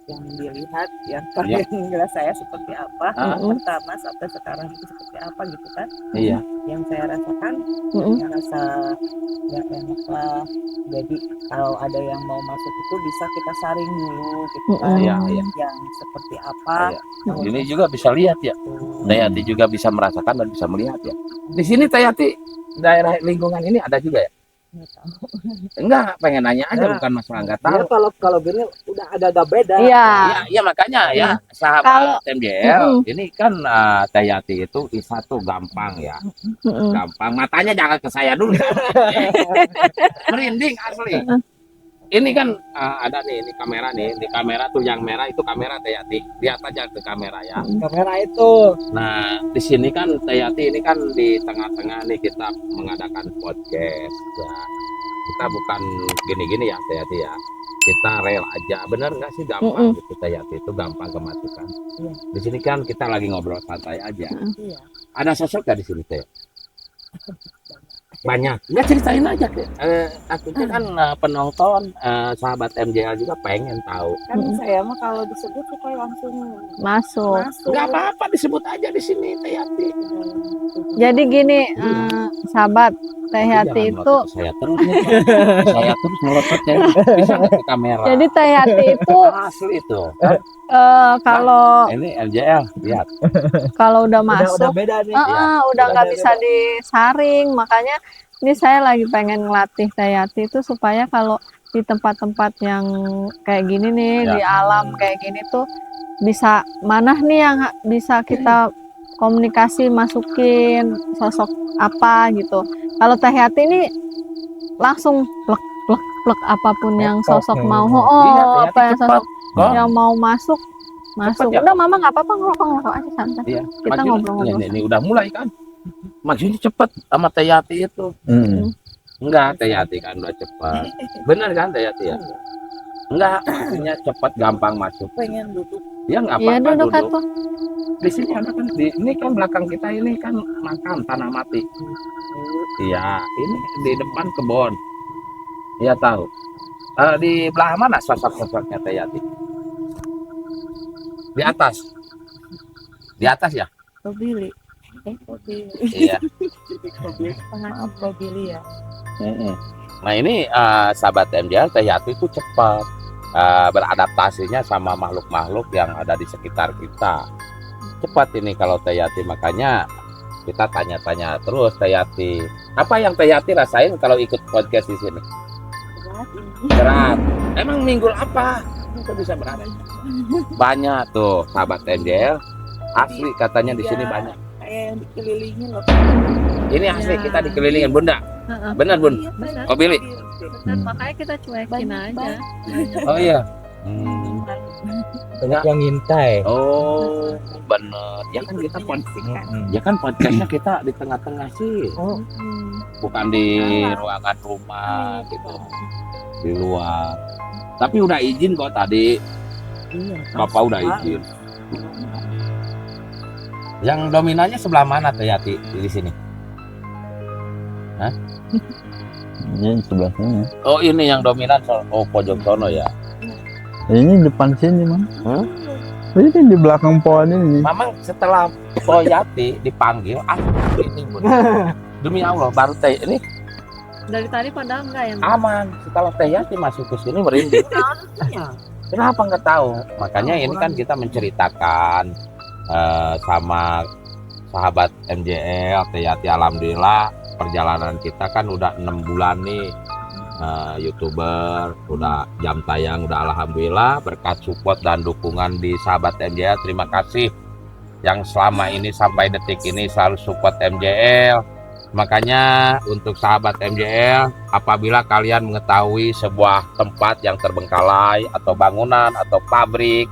yang dilihat yang kalian nilai saya seperti apa pertama sampai sekarang itu seperti apa gitu kan. Iya. Yang saya rasakan saya rasa ya enak lah, jadi kalau ada yang mau masuk itu bisa kita saring dulu gitu kan. Iya. Yang seperti apa Ini juga bisa lihat ya. Teh Yati juga bisa merasakan dan bisa melihat ya. Di sini Teh Yati daerah lingkungan ini ada juga ya? Enggak, pengen nanya aja, Nah, bukan masalah enggak ya tahu. kalau gini udah agak beda. Iya makanya ya sahabat MJL ini kan Teh Yati itu satu gampang ya, gampang. Matanya jangan ke saya dulu, merinding asli. Ini kan ada nih, ini kamera nih, di kamera tuh yang merah itu kamera Teh Yati. Lihat aja ke kamera ya. Kamera itu. Nah di sini kan Teh Yati ini kan di tengah-tengah nih kita mengadakan podcast. Ya. Kita bukan gini-gini ya Teh Yati ya. Kita rel aja, bener nggak sih gampang gitu Teh Yati itu gampang kemasukan. Di sini kan kita lagi ngobrol santai aja. Ada sosok gak di sini Teh? Banyak. Nggak ceritain aja Teh. Akhirnya kan penonton sahabat MJL juga pengen tahu. kan saya mah kalau disebut suka langsung masuk. Nggak apa-apa disebut aja di sini Teh Yati. Jadi gini sahabat Teh Yati Jangan itu melotot ke saya terus nih, Pak. Saya terus melotot ya. Bisa nggak ke kamera. jadi Teh Yati itu Asli itu. kalau Ini MJL lihat. kalau udah masuk Udah beda nih. udah nggak beda. bisa disaring. Makanya ini saya lagi pengen ngelatih Teh Yati itu supaya kalau di tempat-tempat yang kayak gini nih, Ya. di alam kayak gini tuh bisa mana nih yang bisa kita komunikasi, masukin sosok apa gitu. Kalau Teh Yati ini langsung plek apapun yang sosok mau. Iya, Teh Yati Apa yang cepat. sosok Kok? yang mau masuk Cepet ya, udah mama nggak apa-apa ngerokok aja santai. Iya. Kita Maksudnya, ngobrol-ngobrol. ini udah mulai kan. Maksudnya cepet sama Teh Yati itu. Enggak, Teh Yati kan udah cepet. Bener kan Teh Yati ya? Enggak, maksudnya cepet gampang masuk. pengen duduk Ya nggak Iya apa-apa duduk duduk. tuh. Di sini ada kan, ini kan belakang kita ini kan makam tanah mati. Iya, ini di depan kebun. Iya tahu. Di belah mana sosok-sosoknya Teh Yati? Di atas. Di atas ya? Billy Billy Iya. maaf Billy ya. Nah ini sahabat MJL Teh Yati itu cepat beradaptasinya sama makhluk-makhluk yang ada di sekitar kita. Cepat ini kalau Teh Yati, makanya kita tanya-tanya terus Teh Yati. Apa yang Teh Yati rasain kalau ikut podcast di sini? Berat. Emang minggul apa? Kok bisa berat? Banyak tuh sahabat MJL. Asli katanya di sini banyak. Kayak yang dikelilingi loh. Ini asli kita dikelilingin Bunda. Benar Bun? Iya, benar. Oh Billy. Makanya kita cuekin aja. Oh iya. Banyak yang ngintai. Oh bener. Ya kan kita podcast. Ya kan podcastnya kita di tengah-tengah sih. Bukan di ruangan rumah gitu. Di luar. Tapi udah izin kok tadi. Iya. Bapak udah izin. Yang dominannya sebelah mana Teh Yati di sini? Ini sebelah sini. Oh ini yang dominan pojok sono ya. Ini depan sini, Mang. Hah? Ini di belakang pohon ini. Memang setelah Po Yati dipanggil, ini Bun. Demi Allah baru Teh ini Dari tadi pada enggak ya? aman. Setelah Teh Yati masuk ke sini merinding. Kenapa nggak tahu? Makanya ini kan kita menceritakan sama sahabat MJL Teh Yati alhamdulillah perjalanan kita kan udah 6 bulan nih YouTuber, udah jam tayang udah alhamdulillah berkat support dan dukungan di sahabat MJL. Terima kasih yang selama ini sampai detik ini selalu support MJL. Makanya untuk sahabat MJL, apabila kalian mengetahui sebuah tempat yang terbengkalai atau bangunan atau pabrik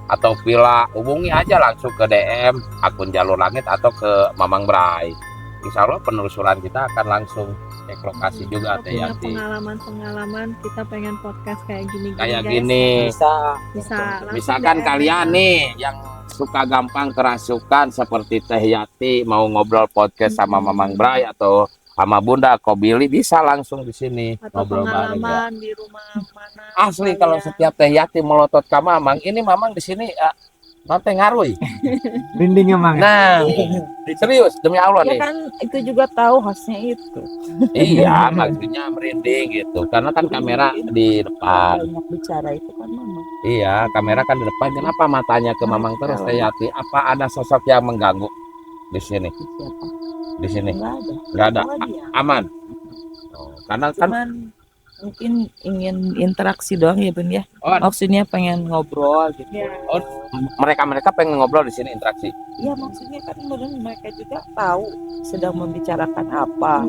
atau villa, hubungi aja langsung ke DM akun Jalur Langit atau ke Mamang Bray. Insya Allah penelusuran kita akan langsung cek lokasi juga Teh punya Yati. pengalaman kita pengen podcast kayak gini Kayak guys. gini, Bisa. Langsung misalkan DM. kalian nih yang suka gampang kerasukan seperti Teh Yati mau ngobrol podcast sama Mamang Bray atau sama Bunda Kobili, bisa langsung di sini atau ngobrol bareng ya. pengalaman di rumah mana Asli kalau kalian. setiap Teh Yati melotot ke Mamang, ini Mamang di sini nanti ngaruh. Rindingnya mang. Nah, serius demi Allah Ya nih. kan itu juga tahu hostnya itu. Iya, maksudnya merinding gitu. Karena kan kamera di depan. Banyak bicara itu kan mama. Iya, kamera kan di depan. Kenapa matanya ke Mamang terus Teh Yati? Apa ada sosok yang mengganggu di sini? Siapa? Di sini Enggak ada. nggak ada, Cuma dia. aman. Oh, karena kan Cuman mungkin ingin interaksi doang ya Bun ya. oh, Maksudnya pengen ngobrol gitu. Ya. mereka pengen ngobrol di sini interaksi. Ya maksudnya kan kemudian mereka juga tahu sedang membicarakan apa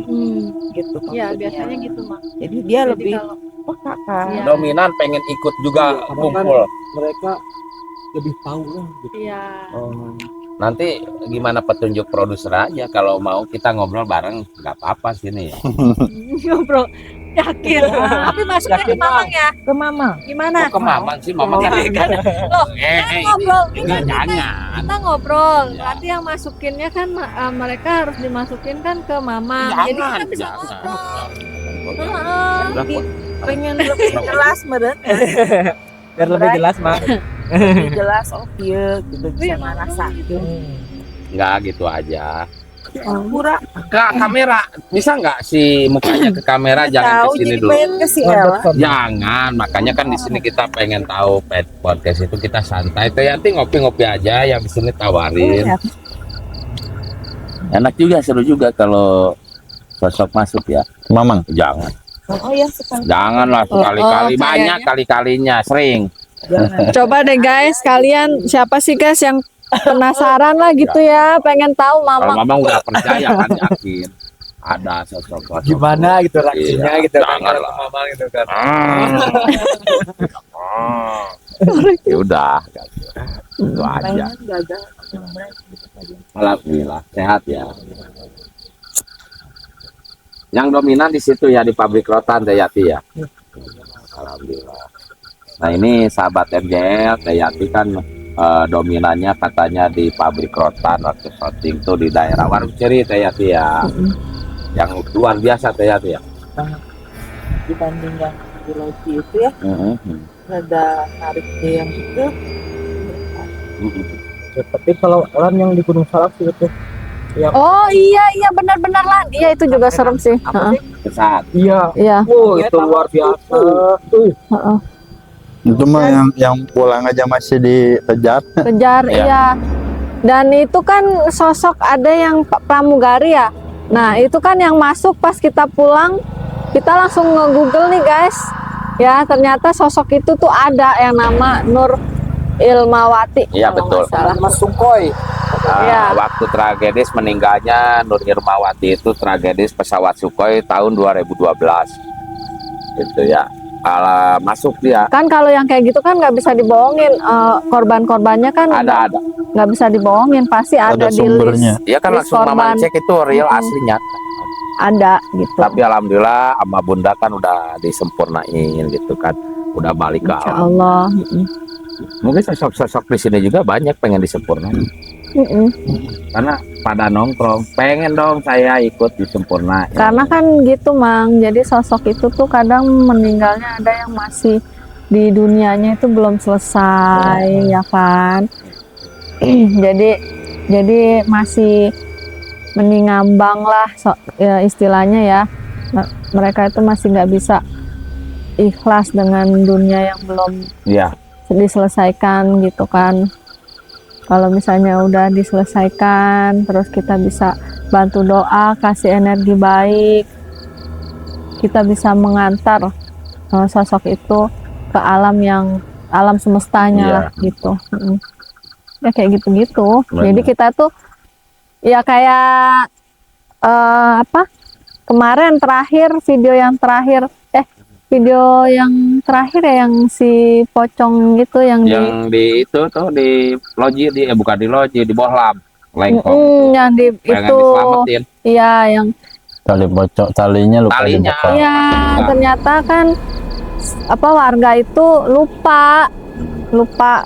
gitu Ya maksudnya. biasanya gitu Mak. Jadi dia Jadi lebih kalau peka kan. Iya. Dominan pengen ikut juga Iya, karena kan kumpul. mereka lebih tahu lah gitu. iya Oh. Nanti gimana petunjuk produser aja kalau mau kita ngobrol bareng, nggak apa-apa sini ya. ngobrol yakin. Tapi masuknya ke Yakin, Mamang ya. Ke mama. Gimana? Kok ke Mamang sih, Mamang Kan kan. ngobrol. Jangan. Kita ngobrol. Ya. Berarti yang masukinnya kan mereka harus dimasukin kan ke Mamang. Jadi kita Jangan, bisa jangan. ngobrol. Heeh. Udah, kok. Pengen lebih jelas meren. Biar lebih jelas mang. Lebih jelas oh iya gitu Iya, bisa Mamang ngerasain. Nggak gitu aja. Pura Ke kamera, bisa nggak si mukanya ke kamera, jangan tahu ke sini jadi dulu. pengen ke si Ella. Jangan, makanya kan di sini kita pengen tahu pet podcast itu kita santai. Tuh Yanti ngopi-ngopi aja, yang di sini tawarin. Enak juga, seru juga kalau sosok masuk ya. Mamang. Jangan, Oh ya sekali. janganlah sekali-kali, kayaknya. banyak kali-kalinya, sering. Jangan. Coba deh guys, kalian siapa sih guys yang penasaran lah gitu ya, pengen tahu Kalau Mamang. Mamang udah percaya kan, yakin ada sosok-sosok. Gimana gitu reaksinya Iya, gitu kan. jangan Kalau lah. ke mamang gitu kan. Ya udah, itu aja. Pengen gagal yang baik gitu aja. Alhamdulillah sehat ya. Yang dominan di situ ya, di pabrik rotan Teh Yati ya. Alhamdulillah. Nah ini sahabat MJL, Teh Yati kan dominannya katanya di pabrik rotan waktu syuting tuh di daerah Warung Ceri Teh Yati ya. Yang luar biasa Teh Yati ya. Dibanding yang di Loci itu ya rada nariknya yang itu. Seperti kalau orang yang di Gunung Salak sih itu. Oh iya benar-benar lah. Iya itu juga serem sih. Apa sih? Kesat. Iya. Iya. Oh itu luar biasa. Itu mah yang pulang aja masih dikejar. Kejar Iya. iya. Dan itu kan sosok ada yang pramugari ya. Nah itu kan yang masuk pas kita pulang, kita langsung nge-google nih guys. Ya ternyata sosok itu tuh ada yang nama Nur Ilmawati. Iya, kalau betul. nggak salah. Mas Sungkoi. Iya. Waktu tragedis meninggalnya Nur Irmawati itu tragedis pesawat Sukhoi tahun 2012. Itu ya. Masuk dia. Kan kalau yang kayak gitu kan nggak bisa dibohongin, korban-korbannya kan Ada. nggak bisa dibohongin, pasti ada, Ada di sumbernya. list, Dia kan list langsung mama korban. cek itu real aslinya. Ada gitu. Tapi alhamdulillah sama Bunda kan udah disempurnain gitu kan. Udah balik ke Insya alam. Allah. Mungkin sosok-sosok di sini juga banyak pengen disempurnain. Karena pada nongkrong, pengen dong saya ikut disempurnain. Karena kan gitu Mang, jadi sosok itu tuh kadang meninggalnya ada yang masih di dunianya itu belum selesai ya kan. jadi masih meningambang lah ya, istilahnya ya. Mereka itu masih nggak bisa ikhlas dengan dunia yang belum Iya. diselesaikan gitu kan. Kalau misalnya udah diselesaikan, terus kita bisa bantu doa, kasih energi baik, kita bisa mengantar sosok itu ke alam semestanya Iya. lah gitu. Ya kayak gitu-gitu. Benar. Jadi kita tuh ya kayak apa? Kemarin terakhir video yang terakhir ya yang si pocong gitu yang Yang di itu tuh di loji bukan di loji, di Bohlam, Lengkong. yang di Pengen itu diselamatin. iya yang Tali pocong, talinya lupa Talinya. dibuka. iya ternyata kan apa warga itu lupa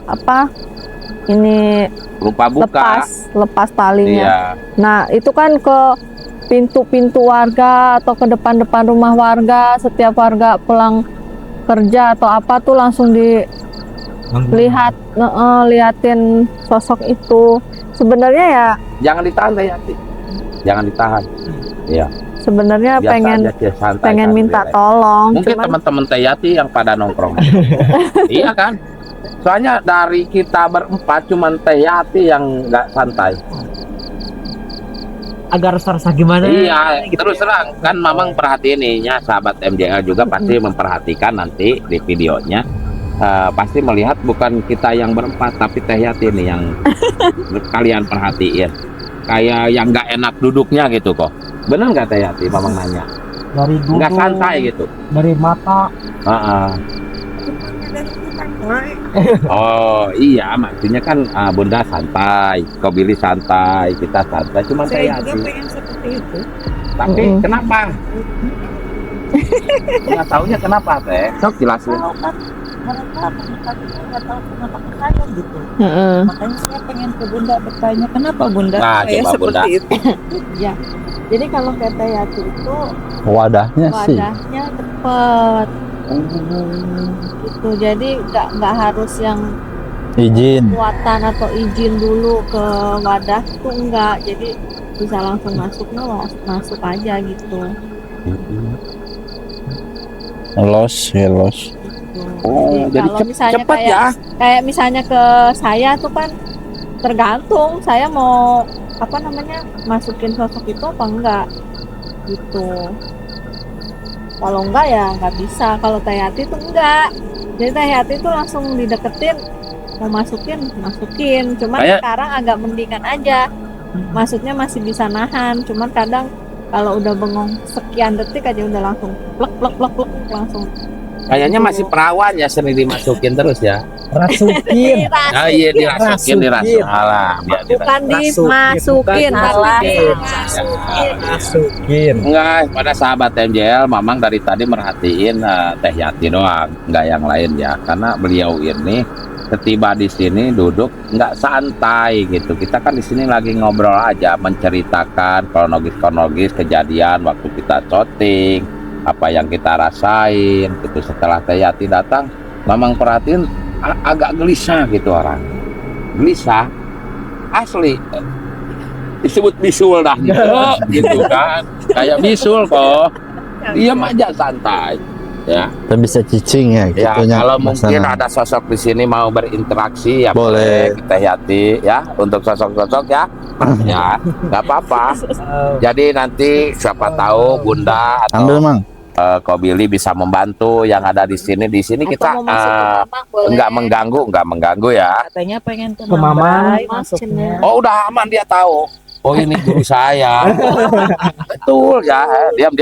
apa ini Lupa buka. lepas talinya. Iya. Nah, itu kan ke pintu-pintu warga atau ke depan-depan rumah warga, setiap warga pulang kerja atau apa tuh langsung liatin sosok itu. Sebenarnya ya Jangan ditahan Teh Yati. Jangan ditahan. Iya. sebenarnya Biasa pengen aja, Cie, santai, pengen santai, minta relax. tolong. Mungkin Cuman teman-teman Teh Yati yang pada nongkrong. Iya kan? Soalnya dari kita berempat cuman Teh Yati yang nggak santai. Agar rasa gimana? Iya, gitu terus ya. terang kan Mamang perhatiin nih ya, sahabat MJL juga pasti memperhatikan nanti di videonya. Pasti melihat bukan kita yang berempat tapi Teh Yati nih yang kalian perhatiin. Kayak yang nggak enak duduknya gitu kok. Bener nggak Teh Yati? Mamang nanya. Dari duduk, Nggak santai gitu. dari mata. Heeh. Oh iya, maksudnya kan Bunda santai, Kau Billy santai, kita santai, cuma Teh Saya juga Yati. pengen seperti itu. Tapi kenapa? Nggak taunya kenapa Teh? Sok jelasin. Kalau kan mereka nggak tahu kenapa ke saya gitu. Heeh. Makanya saya pengen ke Bunda bertanya kenapa Bunda Nah, saya coba, seperti Bunda. itu. Ya. Jadi kalau kata Yati itu Wadahnya sih. wadahnya cepet gitu. Jadi nggak harus yang Izin. buatan atau izin dulu ke wadah itu enggak, jadi bisa langsung masuk aja gitu. Los. Oh, jadi kalau misalnya cepet kayak misalnya ke saya tuh kan tergantung saya mau apa namanya masukin sosok itu apa enggak gitu. Kalau enggak ya nggak bisa. Kalau Teh Yati tuh enggak. Jadi Teh Yati tuh langsung dideketin, mau masukin. Cuman Kayak- sekarang agak mendingan aja. Maksudnya masih bisa nahan. Cuman kadang kalau udah bengong sekian detik aja udah langsung plek langsung. Kayaknya masih perawan ya, sering dimasukin terus ya. Rasukin. Oh iya, dirasukin. Rasukin. Alah, biar Bukan Rasukin, dimasukin, bukan salah. rasukin. Rasukin. Enggak, pada sahabat MJL, Mamang dari tadi merhatiin Teh Yati doang, enggak yang lain ya. Karena beliau ini setiba di sini duduk nggak santai gitu. Kita kan di sini lagi ngobrol aja, menceritakan kronologis kejadian waktu kita syuting, apa yang kita rasain gitu. Setelah Teh Yati datang, Mamang perhatiin agak gelisah gitu orang. Gelisah asli. Disebut bisul dah gitu kan. Kayak bisul kok. Diam aja santai. Ya. Kita bisa cicing ya Ya, gitunya. kalau mungkin Mas ada sosok di sini mau berinteraksi ya Boleh. kita Yati ya untuk sosok-sosok ya. Ya, nggak apa-apa. Jadi nanti siapa tahu Bunda atau Ambil Mang. Ko Billy bisa membantu yang ada di sini. Di sini kita Atau mau masuk ke Mamang boleh. nggak mengganggu ya. Katanya pengen ke Ke Mamang. Mambai masuknya. Oh, udah aman dia tahu. Oh, ini guru saya. Betul ya. Diam.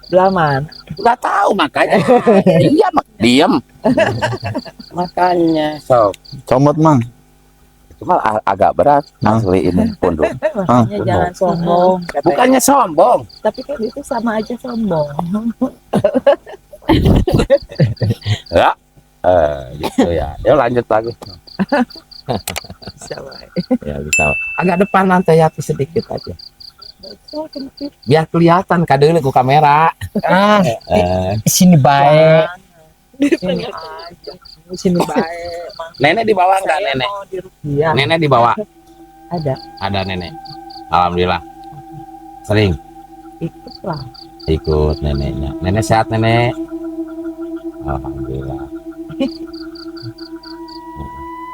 Belaman. Nggak tahu makanya. Diam. Makanya. So, Comot Mang. cuma agak berat asli ini punduk. Makanya jangan sombong. Katanya. Bukannya sombong. Tapi kan itu sama aja sombong. Ya. Gitu ya. Yuk lanjut lagi. Ya bisa. Agak depan lantai Yati sedikit aja. Biar kelihatan kadang ku kamera. Sini baik. Sini aja. Sini baik. Nenek dibawa nggak Saya nenek? mau di Rukiah. Nenek dibawa. Ada. Ada nenek. Alhamdulillah. Sering Ikutlah. ikut neneknya. Nenek sehat nenek. Alhamdulillah.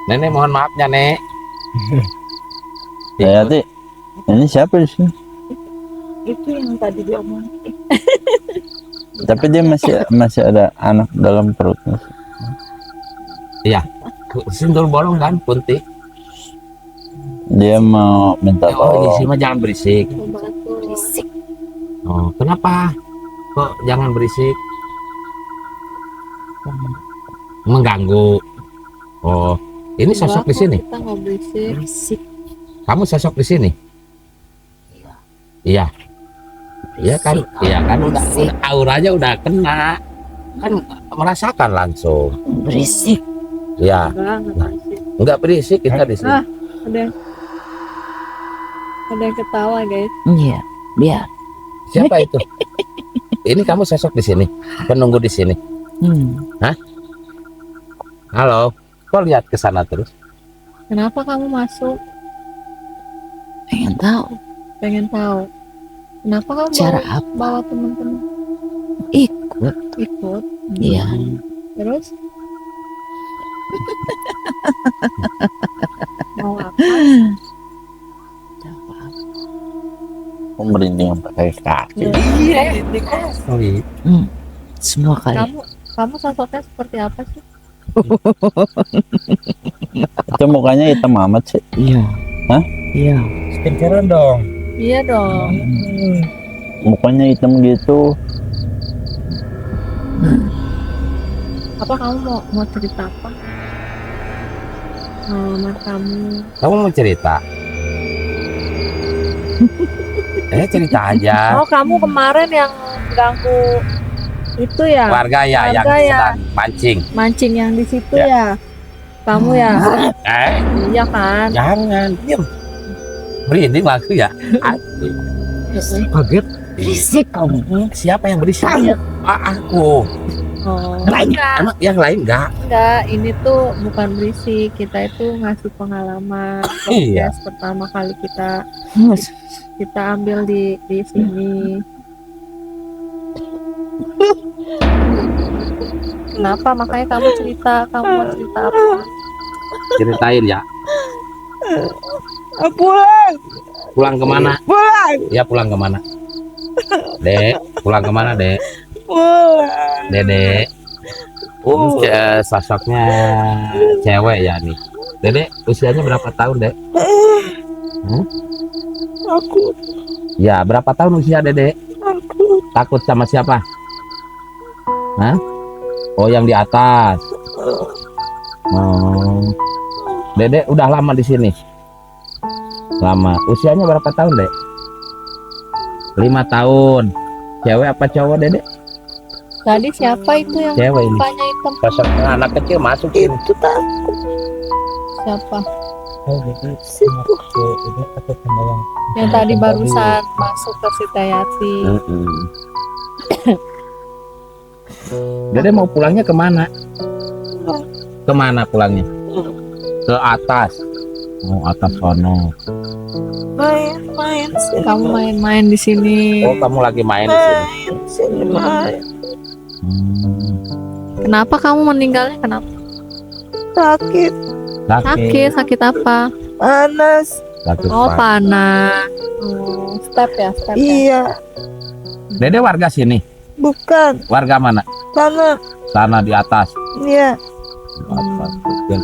Nenek mohon maafnya nek. Teh Yati, Ini siapa di sini? Itu yang tadi dia omong. Tapi dia masih ada anak dalam perutnya. Sindul bolong kan, Kunti. Dia mau minta Oh, ini sih tolong. mah jangan berisik. Berisik. Oh, kenapa? Kok jangan berisik? Mengganggu. Oh, ini sosok di sini. Kita nggak berisik. Berisik. Kamu sosok di sini. Iya. Iya kan? Iya kan udah auranya udah kena. Kan merasakan langsung. Berisik. Iya, Enggak berisik. enggak berisik kita di sini. Ah. Ada yang ketawa, guys. Iya. Biar. Siapa itu? Ini kamu sosok di sini, penunggu di sini. Halo, kok lihat ke sana terus? Kenapa kamu masuk? Pengen tahu Pengen tahu. Kenapa kamu cara bawa, apa? bawa teman-teman Ikut. ikut? Iya. Terus mau apa? Merinding pakai kaki. Iya. Oh, iya. Semua kali. Kamu sosoknya seperti apa sih? Itu mukanya hitam amat sih. Iya. Hah? Iya. Skincarean dong. Iya dong. Mukanya hitam gitu. Apa kamu mau cerita apa? Pengalaman kamu. Kamu mau cerita? Cerita aja. Oh, kamu kemarin yang ganggu itu ya? Warga ya yang Warga ya. sedang mancing. Mancing yang di situ ya? Kamu ya? Iya kan? Jangan diam. Merinding langsung ya. Kaget. Berisik kamu. Siapa yang berisik? Aku. Oh, Emang yang lain enggak? enggak, ini tuh bukan berisik, kita itu ngasih pengalaman Iya. podcast pertama kali kita ambil di sini. Kenapa? Makanya kamu mau cerita apa? Ceritain ya. Pulang. Pulang kemana? Pulang. Ya pulang kemana? Dek, pulang kemana dek? Pulang. Dedek. Sosoknya cewek ya nih. Dedek usianya berapa tahun dek? Aku. Ya berapa tahun usia dedek? Aku. Takut sama siapa? Hah? Oh yang di atas. Oh. Dedek udah lama di sini. Lama. Usianya berapa tahun dek? 5 tahun. Cewek apa cowok dedek? Tadi siapa itu yang Cewek ini. mukanya hitam? Sosok anak kecil masuk sini. Itu takut. Siapa? Oh, jadi ini takut sama Yang tadi barusan masuk ke Sitayati. Dede mau pulangnya kemana? Kemana pulangnya? Ke atas. Oh atas sono. Main sini. Kamu main-main di sini. Oh kamu lagi main di sini. Main sini main. Kenapa kamu meninggalnya? Kenapa? Sakit. Sakit apa? Panas. Sakit Oh, Pak. panas. Oh, step ya. Iya. Dede warga sini. Bukan. Warga mana? Sana. Sana di atas. Iya. Mungkin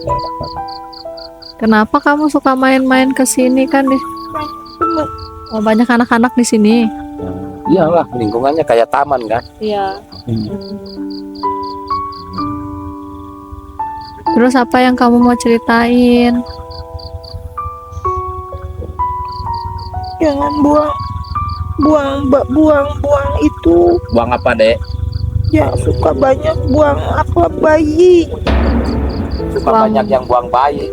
daerah sana. Kenapa kamu suka main-main ke sini kan? Temen. Oh, banyak anak-anak di sini. Iyalah lingkungannya kayak taman kan. Iya. Terus apa yang kamu mau ceritain? Jangan buang itu. Buang apa dek? Ya suka banyak buang akhlak bayi. Suka Buang. banyak yang buang bayi.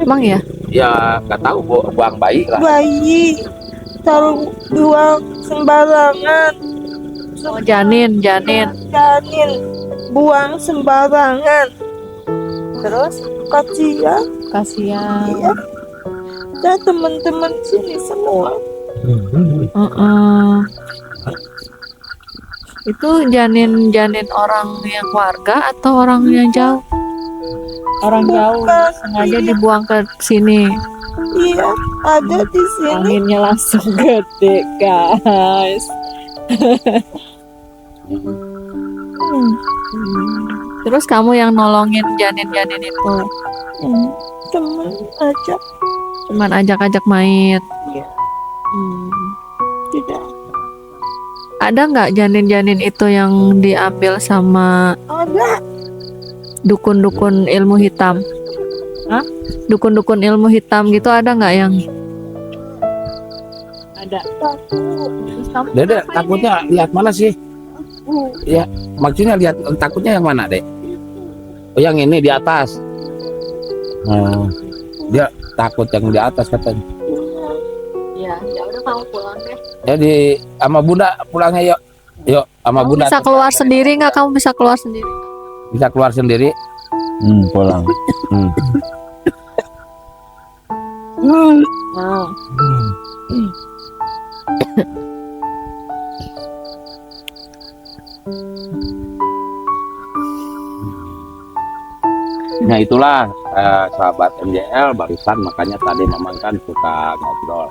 Emang ya? Ya nggak tahu buang bayi lah. Bayi. Taruh buang sembarangan. Oh, janin. Janin. Buang sembarangan. Terus? Kasihan. Kasihan. Iya. Dan teman-teman sini semua. Itu janin orang yang warga atau orang yang jauh? Orang jauh Bukan, sengaja iya. dibuang ke sini. Iya, ada di sini. Anginnya langsung gede, guys. Terus kamu yang nolongin janin-janin itu, Teman aja cuman ajak-ajak main. Iya. tidak Ada nggak janin-janin itu yang diambil sama ada. dukun-dukun ilmu hitam? Hah? Dukun-dukun ilmu hitam gitu ada nggak yang? Ada. Takut. Dede, takutnya lihat mana sih? Ya, maksudnya lihat takutnya yang mana, Dek? Oh, yang ini di atas. Dia takut yang di atas katanya. Ya udah kamu pulang deh. Jadi sama Bunda pulangnya yuk. Yuk, sama Kamu Bunda bisa keluar sendiri nggak? Kamu bisa keluar sendiri? bisa keluar sendiri. Pulang. Wow. Nah itulah sahabat MJL barusan, makanya tadi Mamang kan suka ngobrol.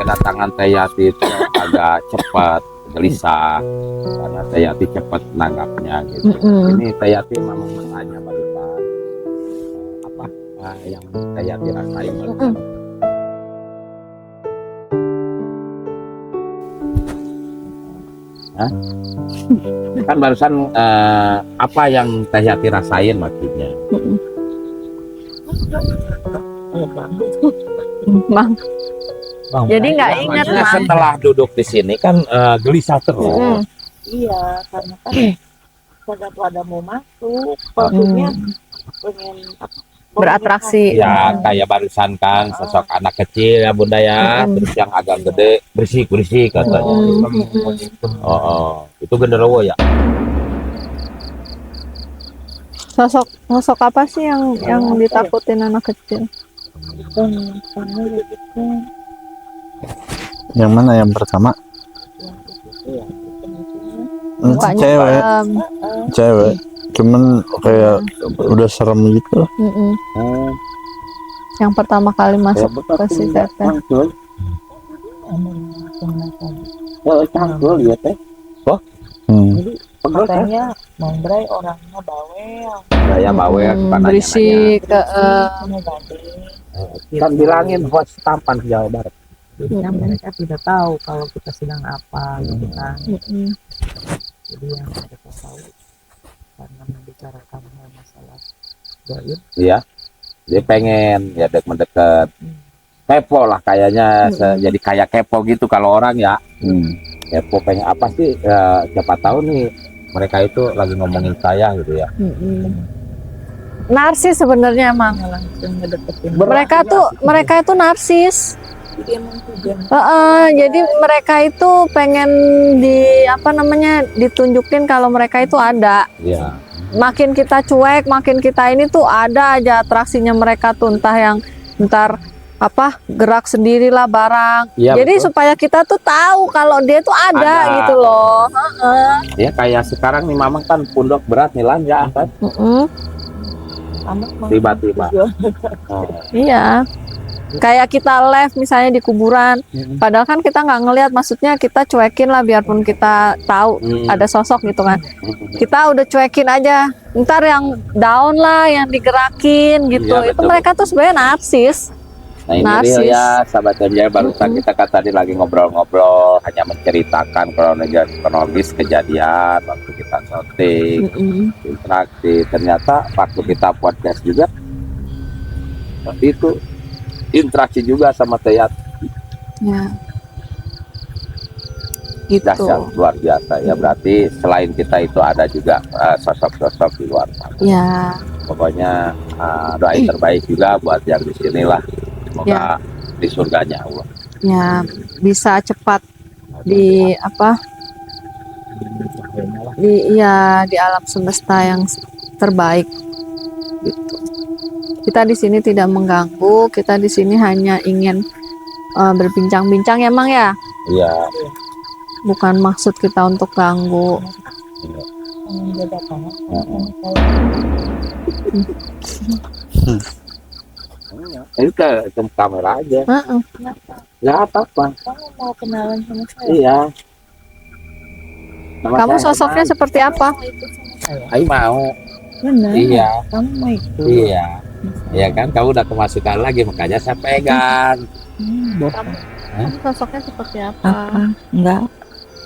Kedatangan Teh Yati itu agak cepat, gelisah karena Teh Yati cepat nanggapnya gitu. Ini Teh Yati Mamang bertanya barusan apa yang Teh Yati rasain barusan. Kan barusan apa yang Teh Yati rasain maksudnya? Bang. Jadi nggak ingat, Maksudnya Bang. setelah duduk di sini kan gelisah terus. Iya, karena kan pada mau masuk, maksudnya pengen Beratraksi. Ya kayak barusan kan sosok anak kecil ya Bunda ya, terus yang agak gede berisik katanya. Itu genderuwo ya. Sosok apa sih yang ditakutin anak kecil? Yang mana yang pertama? Mukanya Cewek, serem. cewek. Cuman kayak udah serem gitu. Yang pertama kali masuk ke si Teteh. Cangkul ya Teh. Katanya Mondrai orangnya bawel, Saya bawel Berisik. Kan bilangin host tampan di Jawa Barat. yang mereka tidak tahu kalau kita sedang apa gitu kan. Jadi yang mereka tahu karena membicarakan masalah gaib. Iya. Dia pengen ya mendekat. Kepo lah kayaknya, jadi kayak kepo gitu kalau orang ya. Kepo pengen apa sih? Siapa tahu nih mereka itu lagi ngomongin saya gitu ya. Narsis sebenarnya emang. Langsung ngedeketin. Mereka itu narsis. Jadi emang tujuan Jadi mereka itu pengen ditunjukin kalau mereka itu ada. Iya. Makin kita cuek, makin kita ini tuh ada aja atraksinya mereka tuh, entah yang gerak sendirilah barang. Iya, Jadi betul. supaya kita tuh tahu kalau dia tuh ada gitu loh. Ya kayak sekarang nih Mamang kan pundok berat nih lanja kan. anak mah Tiba-tiba. Iya. Kayak kita live misalnya di kuburan, padahal kan kita nggak ngelihat, maksudnya kita cuekin lah biarpun kita tahu ada sosok gitu kan. Kita udah cuekin aja. Ntar yang down lah, yang digerakin gitu. Iya, Itu betul. mereka tuh sebenarnya narsis. Nah ini Narsis. real ya sahabat MJ, barusan kita kan tadi lagi ngobrol-ngobrol, hanya menceritakan kronologis kejadian waktu kita syuting, interaksi. Ternyata waktu kita podcast juga itu interaksi juga sama Teh Yati. Ya. Gitu. Dahsyat, luar biasa ya. Berarti selain kita itu ada juga sosok-sosok di luar sana. Ya. Pokoknya doain terbaik juga buat yang di sini lah. Semoga di surganya Allah. Ya, bisa cepat di di alam semesta yang terbaik gitu. Kita di sini tidak mengganggu, kita di sini hanya ingin berbincang-bincang ya, Mang ya. Iya. Bukan maksud kita untuk ganggu. menjaga tangan. Itu ke kamera aja. Heeh. Nggak apa-apa. Kamu mau kenalan sama saya? Iya. Nama Kamu saya sosoknya seperti apa? Mau ikut sama saya? Ai mau. Benar. Iya. Kamu mau ikut? Iya. Iya kan, kamu udah kemasukan lagi, makanya saya pegang. Kamu sosoknya seperti apa? Enggak.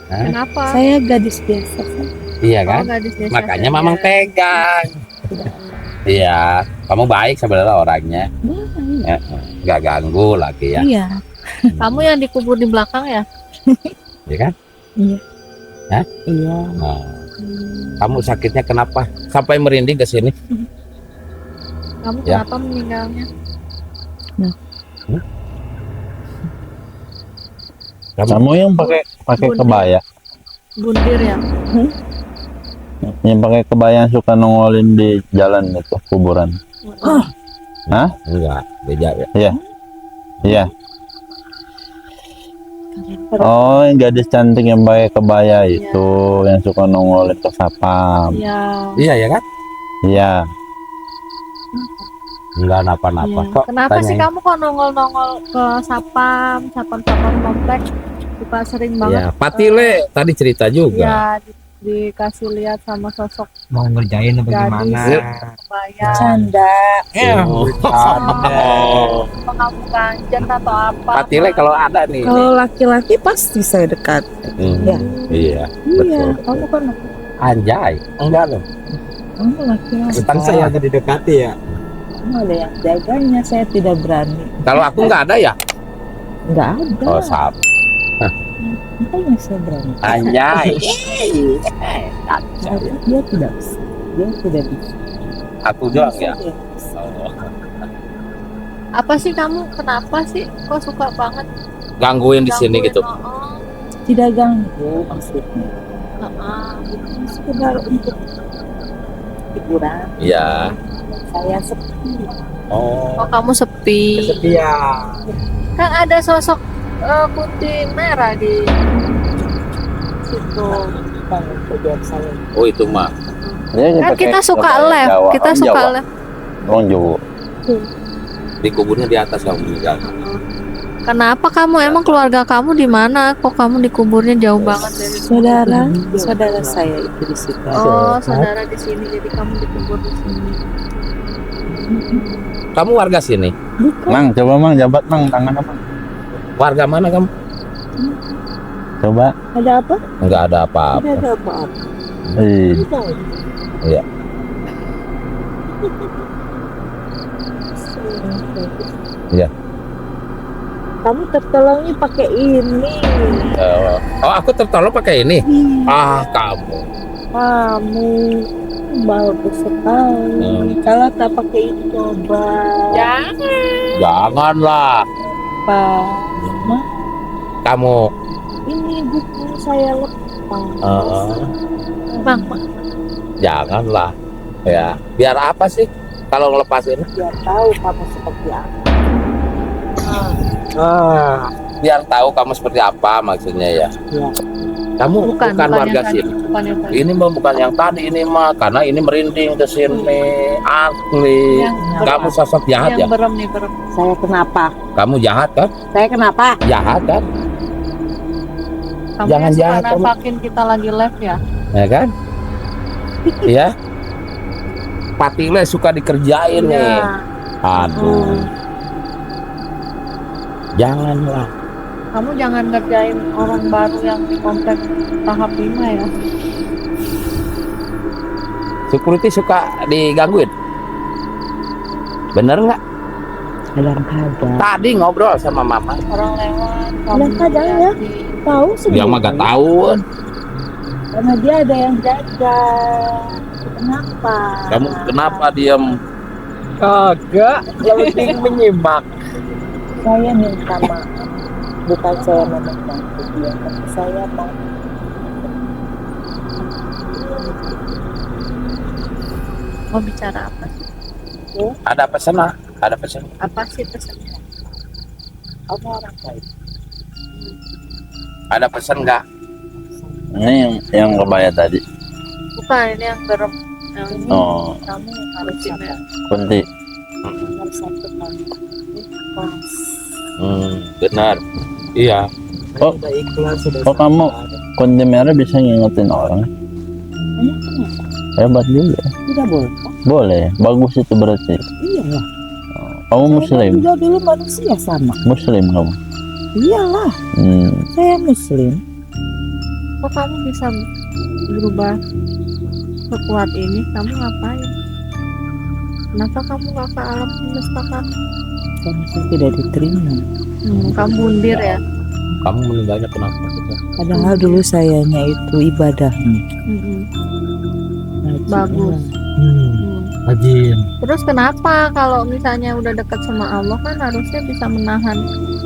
Kenapa? Saya gadis biasa. Iya Oh, kan? gadis desa Makanya saja. mamang pegang. Iya, kamu baik sebenarnya orangnya. Nggak ganggu lagi ya. Iya. Kamu yang dikubur di belakang ya? Iya kan? Iya. Hah? Iya. Nah, kamu sakitnya kenapa? Sampai merinding ke sini? Kamu Ya. kenapa meninggalnya? Kamu yang pakai Bundir. kebaya, Bundir ya? yang pakai kebaya yang suka nongolin di jalan itu kuburan. Enggak, beda ya. Iya. Oh, yang gadis cantik yang pakai kebaya itu yang suka nongolin ke sapam. Iya. Iya ya kan? Iya. Enggak napa-napa Iya. kok. Kenapa sih tanyain. kamu kok nongol-nongol ke sapam komplek? Suka sering banget. Ya, Patile tadi cerita juga. Ya, dikasih lihat sama sosok Mau ngerjain apa Gadis. gimana? kebaya. Canda. Oh. Apa kamu ganjen atau apa? Patile kalau ada nih. Kalau laki-laki pasti saya dekat. Ya. Iya, Iya. betul. Kamu kan Anjay, enggak loh. kamu laki-laki. Tentang saya tadi dekati ya. Kamu ada yang jaganya. Saya tidak berani. Kalau aku nggak ada ya? Enggak ada. Oh, sap. Makanya saya berani. Anjay. Dia tidak bisa. Dia tidak bisa. Aku doang ya. Saya Oh. Apa sih kamu? Kenapa sih? Kok suka banget Gangguin di sini gangguin? gitu. tidak ganggu maksudnya. Sekedar untuk hiburan. Iya. Saya sepi. Oh. Oh, kamu sepi. Kesepian. Kan ada sosok putih merah di situ. Bangun tujuan saya. Oh, itu mah. Dia Kan pakai kita suka kebaya live, Jawa. kita Orang suka Jawa. live. Orang Jawa. Di kuburnya di atas kamu meninggal. Kenapa kamu emang keluarga kamu di mana? Kok kamu dikuburnya jauh banget dari Saudara saya itu di situ. Oh, saudara di sini jadi kamu dikubur di sini. Kamu warga sini? Mang, coba Mang jabat Mang tangan apa? Warga mana kamu? Coba. Ada apa? Enggak ada apa-apa. Tidak ada apa-apa. Iya. Iya. Kamu tertolongnya pakai ini. Oh, aku tertolong pakai ini. Ah, kamu. Kamu bagus sekali. Kalau tak pakai ini coba. Janganlah. Pak, Kamu. ini buku saya lepas. Bang, Janganlah. Ya. Biar apa sih kalau ngelepasin? Biar tahu kamu seperti apa. Biar tahu kamu seperti apa maksudnya ya. Ya. Kamu bukan warga yang tadi, sini. bukan yang tadi. Ini mah bukan yang tadi ini mah, karena ini merinding ke sini. Asli. Yang Kamu sosok jahat ya? yang berem nih, berem. Saya kenapa? Kamu jahat kan? Saya kenapa? Jahat kan? Kamu Jangan yang suka jahat, kamu. nampakin kita lagi live ya? Ya kan? Iya. Patile suka dikerjain nih. Iya. Aduh. Janganlah. Kamu jangan ngerjain orang baru yang di komplek tahap 5 ya. Security suka digangguin. Bener nggak? Kadang-kadang. Tadi ngobrol sama mama. Orang lewat. Kadang-kadang ya. Tahu sendiri. Dia mah gak tahu. Karena dia ada yang jaga. Kenapa? Kamu kenapa diam? Kagak, yang penting menyimak. Saya minta maaf. Bukan saya membantu dia, tapi saya mau. Mau bicara apa sih? Ada pesan lah. Ada pesan. Apa sih pesannya? Kamu orang baik. Ada pesan nggak? Ini yang kebaya tadi. Bukan, ini yang berem. Oh, Kamu harus sabar. kunti. Nomor satu kamu ikhlas. Benar. Iya. Oh. Sudah ikhlas, sudah Oh, kamu sabar. kunti merah bisa ngingetin orang. Emang kenapa? Hebat juga. Tidak boleh. Boleh, bagus itu berarti. Iyalah. Kamu Saya muslim? juga dulu manusia sama. Muslim kamu? Iyalah, saya muslim. Kok kamu bisa berubah sekuat ini? Kamu ngapain? Kenapa kamu gak ke alam semesta kan? Karena saya tidak diterima. Kamu bundir ya? Kamu meninggalnya kenapa? Padahal dulu sayanya itu ibadah. Bagus. Rajin. Terus kenapa kalau misalnya udah dekat sama Allah kan harusnya bisa menahan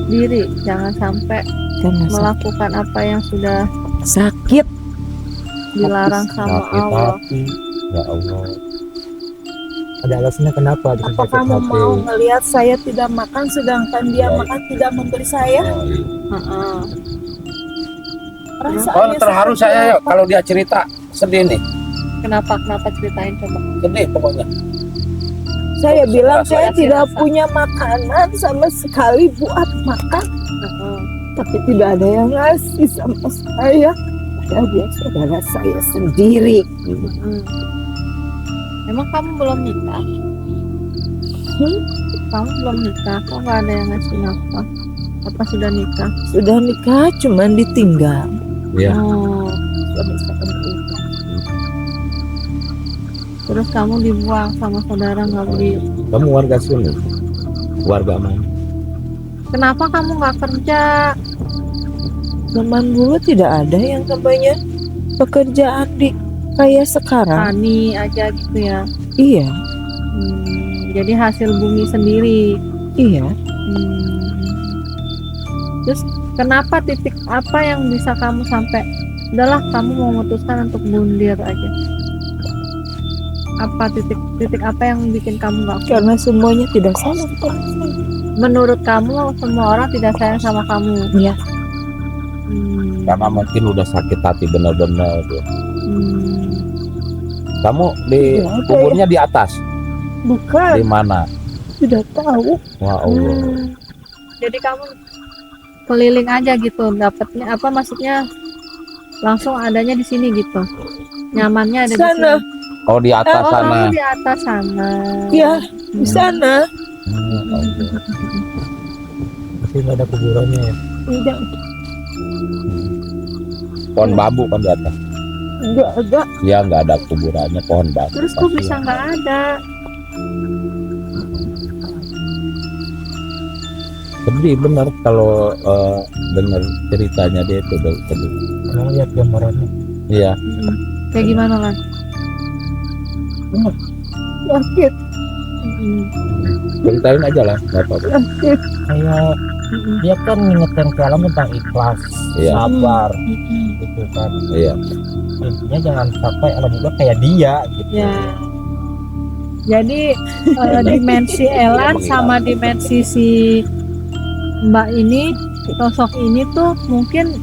diri, jangan sampai Karena melakukan apa yang sudah sakit. dilarang sama Sakit Allah. hati. Ya Allah. Ada alasannya kenapa? bisa Apa sakit kamu hati? mau ngelihat saya tidak makan sedangkan dia makan tidak memberi saya? Oh, iya. Heeh. Perasaannya Terharu seperti saya yuk apa? kalau dia cerita sedih nih. Kenapa ceritain coba? Sedih pokoknya. Saya bilang saya Rasa. tidak punya makanan sama sekali buat makan, Heeh. tapi tidak ada yang ngasih sama saya. Padahal dia saudara saya sendiri. Heeh. Emang kamu belum nikah? Kamu belum nikah, kok nggak ada yang ngasih nafkah? Apa sudah nikah? Sudah nikah, cuman ditinggal. Iya. Oh, Suami saya meninggal. terus kamu dibuang sama saudara nggak beri. Kamu warga sini. Warga mana? Kenapa kamu nggak kerja? Zaman dulu tidak ada yang namanya pekerjaan di kayak sekarang. Tani aja gitu ya. Iya, Jadi hasil bumi sendiri. iya. Terus kenapa titik apa yang bisa kamu sampai udahlah kamu memutuskan untuk bundir aja? Apa titik apa yang bikin kamu nggak? Karena semuanya tidak salah. Menurut kamu semua orang tidak sayang sama kamu? Iya. Karena mungkin udah sakit hati benar-benar. Hmm. Kamu di Ya, apa kuburnya di atas. Bukan, Di mana? tidak tahu. Wah Allah. Jadi kamu keliling aja gitu, dapatnya apa maksudnya langsung adanya di sini gitu, nyamannya ada di Sana. sini. Oh di atas Oh sana. kamu di atas sana. Ya, di sana. Tapi nggak ada kuburannya ya. Tidak, Pohon bambu kan di atas. enggak ada. Ya nggak ada kuburannya, pohon bambu. Terus kok Pasti bisa ya. nggak ada? Sedih bener kalau dengar ceritanya dia itu sedih. Kamu lihat gambarannya. Iya. Kayak gimana lah? Sakit, Ceritain aja lah, nggak apa-apa. sakit. Kayak dia kan ngingetin ke alam tentang ikhlas, Iya. sabar, gitu kan. Iya. Intinya jangan sampai alam juga kayak dia, gitu. Ya. Jadi dimensi Elan sama dimensi si Mbak ini, sosok ini tuh mungkin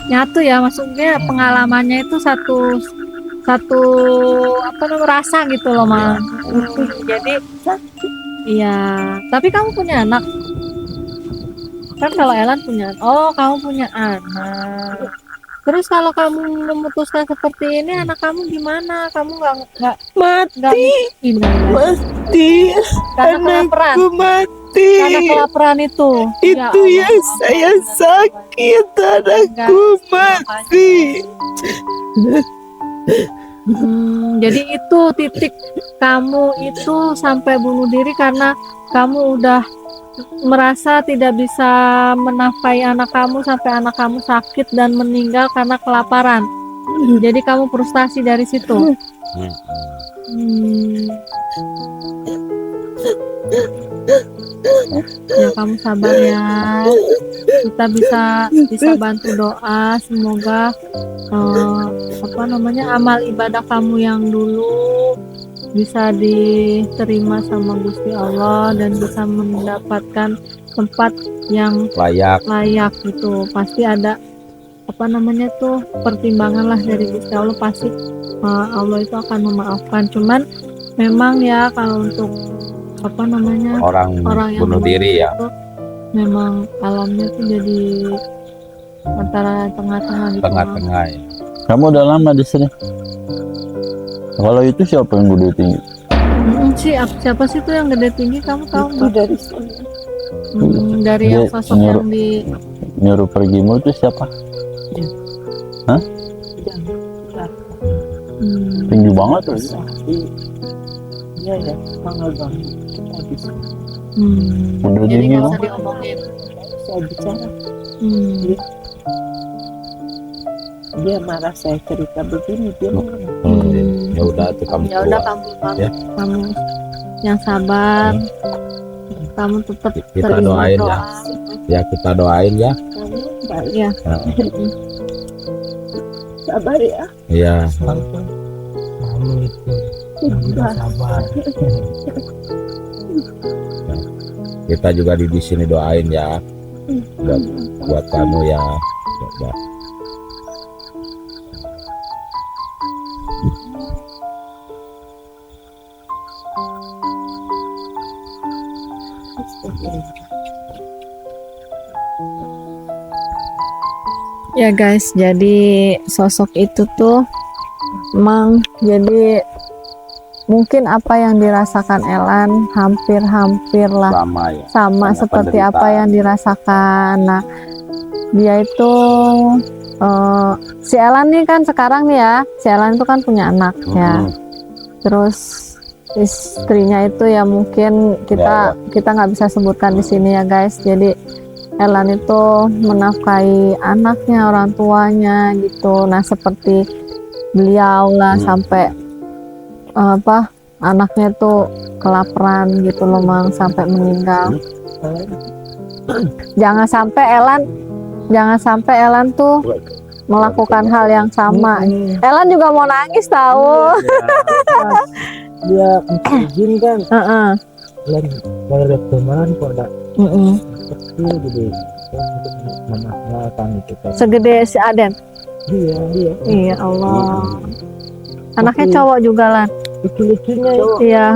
nyatu ya, maksudnya pengalamannya itu satu apa namanya rasa gitu loh Mang. Jadi iya, tapi kamu punya anak kan? Kalau Elan punya, oh kamu punya anak. Terus kalau kamu memutuskan seperti ini, anak kamu gimana? Kamu nggak Mati, gimana? mati. Karena kelaparan, Anakku mati. karena kelaparan itu. Ya Itu Allah. yang saya sakit, anakku mati. Jadi itu titik kamu itu sampai bunuh diri karena kamu udah merasa tidak bisa menafkahi anak kamu sampai anak kamu sakit dan meninggal karena kelaparan. Jadi kamu frustasi dari situ. Ya kamu sabar ya. Kita bisa bantu doa semoga apa namanya amal ibadah kamu yang dulu bisa diterima sama Gusti Allah dan bisa mendapatkan tempat yang Layak. layak gitu. Pasti ada apa namanya tuh pertimbangan lah dari Gusti Allah, pasti Allah itu akan memaafkan. Cuman memang ya kalau untuk apa namanya orang yang bunuh diri ya. itu memang alamnya tuh jadi antara tengah-tengah gitu. Tengah-tengah ya. Kamu udah lama di sini. Kalau itu siapa yang gede tinggi? Siapa sih tuh yang gede tinggi, kamu tahu Itu nggak? dari sini. Dari yang Dia sosok yang di Nyuruh pergimu itu siapa? Tinggi banget tuh. Iya ya, tanggal banget. Habis Udah jadi tinggi nggak loh. usah diomongin. saya bicara, Hmm. dia marah saya cerita begini, dia marah. Ya udah tuh kamu Ya udah keluar. kamu Ya. kamu yang sabar, kamu tetap Kita terus doain ya. berdoa. Ya kita doain ya. Kamu baik, Ya. sabar ya. Iya. Kamu itu udah sabar. Kita juga di sini doain ya. Buat kamu ya. Coba. Ya guys, jadi sosok itu tuh emang jadi mungkin apa yang dirasakan Elan hampir-hampir lah Sama ya. sama Banyak seperti penderitaan. apa yang dirasakan. Nah, dia itu si Elan nih kan sekarang nih ya, si Elan itu kan punya anak ya. Terus istrinya itu ya mungkin kita nggak bisa sebutkan di sini ya guys. Jadi Elan itu menafkahi anaknya, orang tuanya gitu. Nah, seperti beliau lah sampai anaknya tuh kelaparan gitu loh, Mang, sampai meninggal. Jangan sampai Elan tuh melakukan hal yang sama. Elan juga mau nangis tahu. Dia izin kan, Heeh. dan bayar kemarin kok ada Mm-mm. kecil gitu, memaafkan gitu kan. Segede si Aden. Dia Iya Allah. Anaknya cowok juga lah. lucu-lucunya itu. Iya,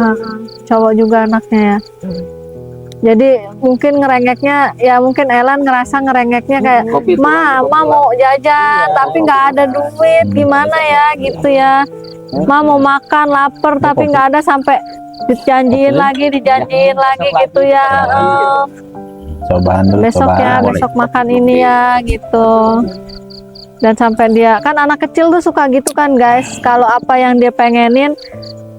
cowok juga anaknya ya. Jadi mungkin ngerengeknya, ya mungkin Elan ngerasa ngerengeknya kayak, Ma mau jajan tapi nggak ada duit, gimana ya gitu ya. Ma mau makan, lapar tapi nggak ada, sampai dijanjiin lagi gitu ya. Cobaan dulu, Besok ya, cobaan. besok makan ini ya gitu. Dan sampai dia, kan anak kecil tuh suka gitu kan guys, kalau apa yang dia pengenin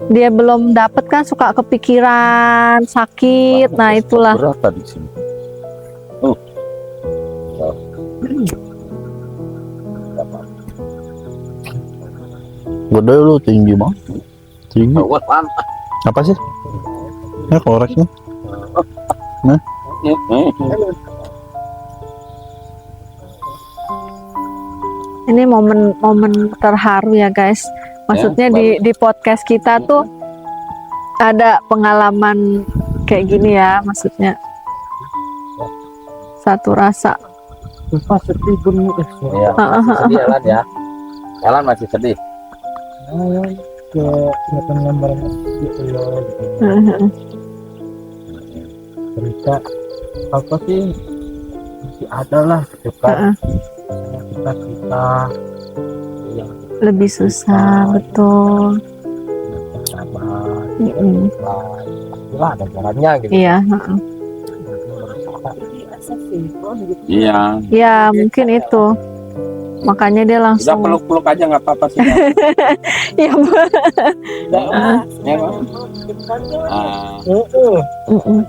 dia belum dapet kan suka kepikiran, sakit. Nah itulah. Berapa di sini? Gede lu, tinggi banget. Tinggi. Buat pantat. Apa sih? Ya koreknya. Ini momen terharu ya guys. Maksudnya di podcast kita tuh ada pengalaman kayak gini ya, maksudnya satu rasa. Sumpah sedih pun Iya, masih sedih Elan ya. Elan masih sedih. ke ingatan gambaran ya Allah gitu. Cerita apa sih masih ada lah gitu kan. Kita yang Lebih susah, betul. sabar, Mm-mm. pastilah ada jalannya gitu. Iya, Biasa simpel gitu. Iya. ya mungkin itu. Makanya dia Udah langsung. peluk-peluk aja nggak apa-apa sih. Iya, Ya, Bang. mm-mm.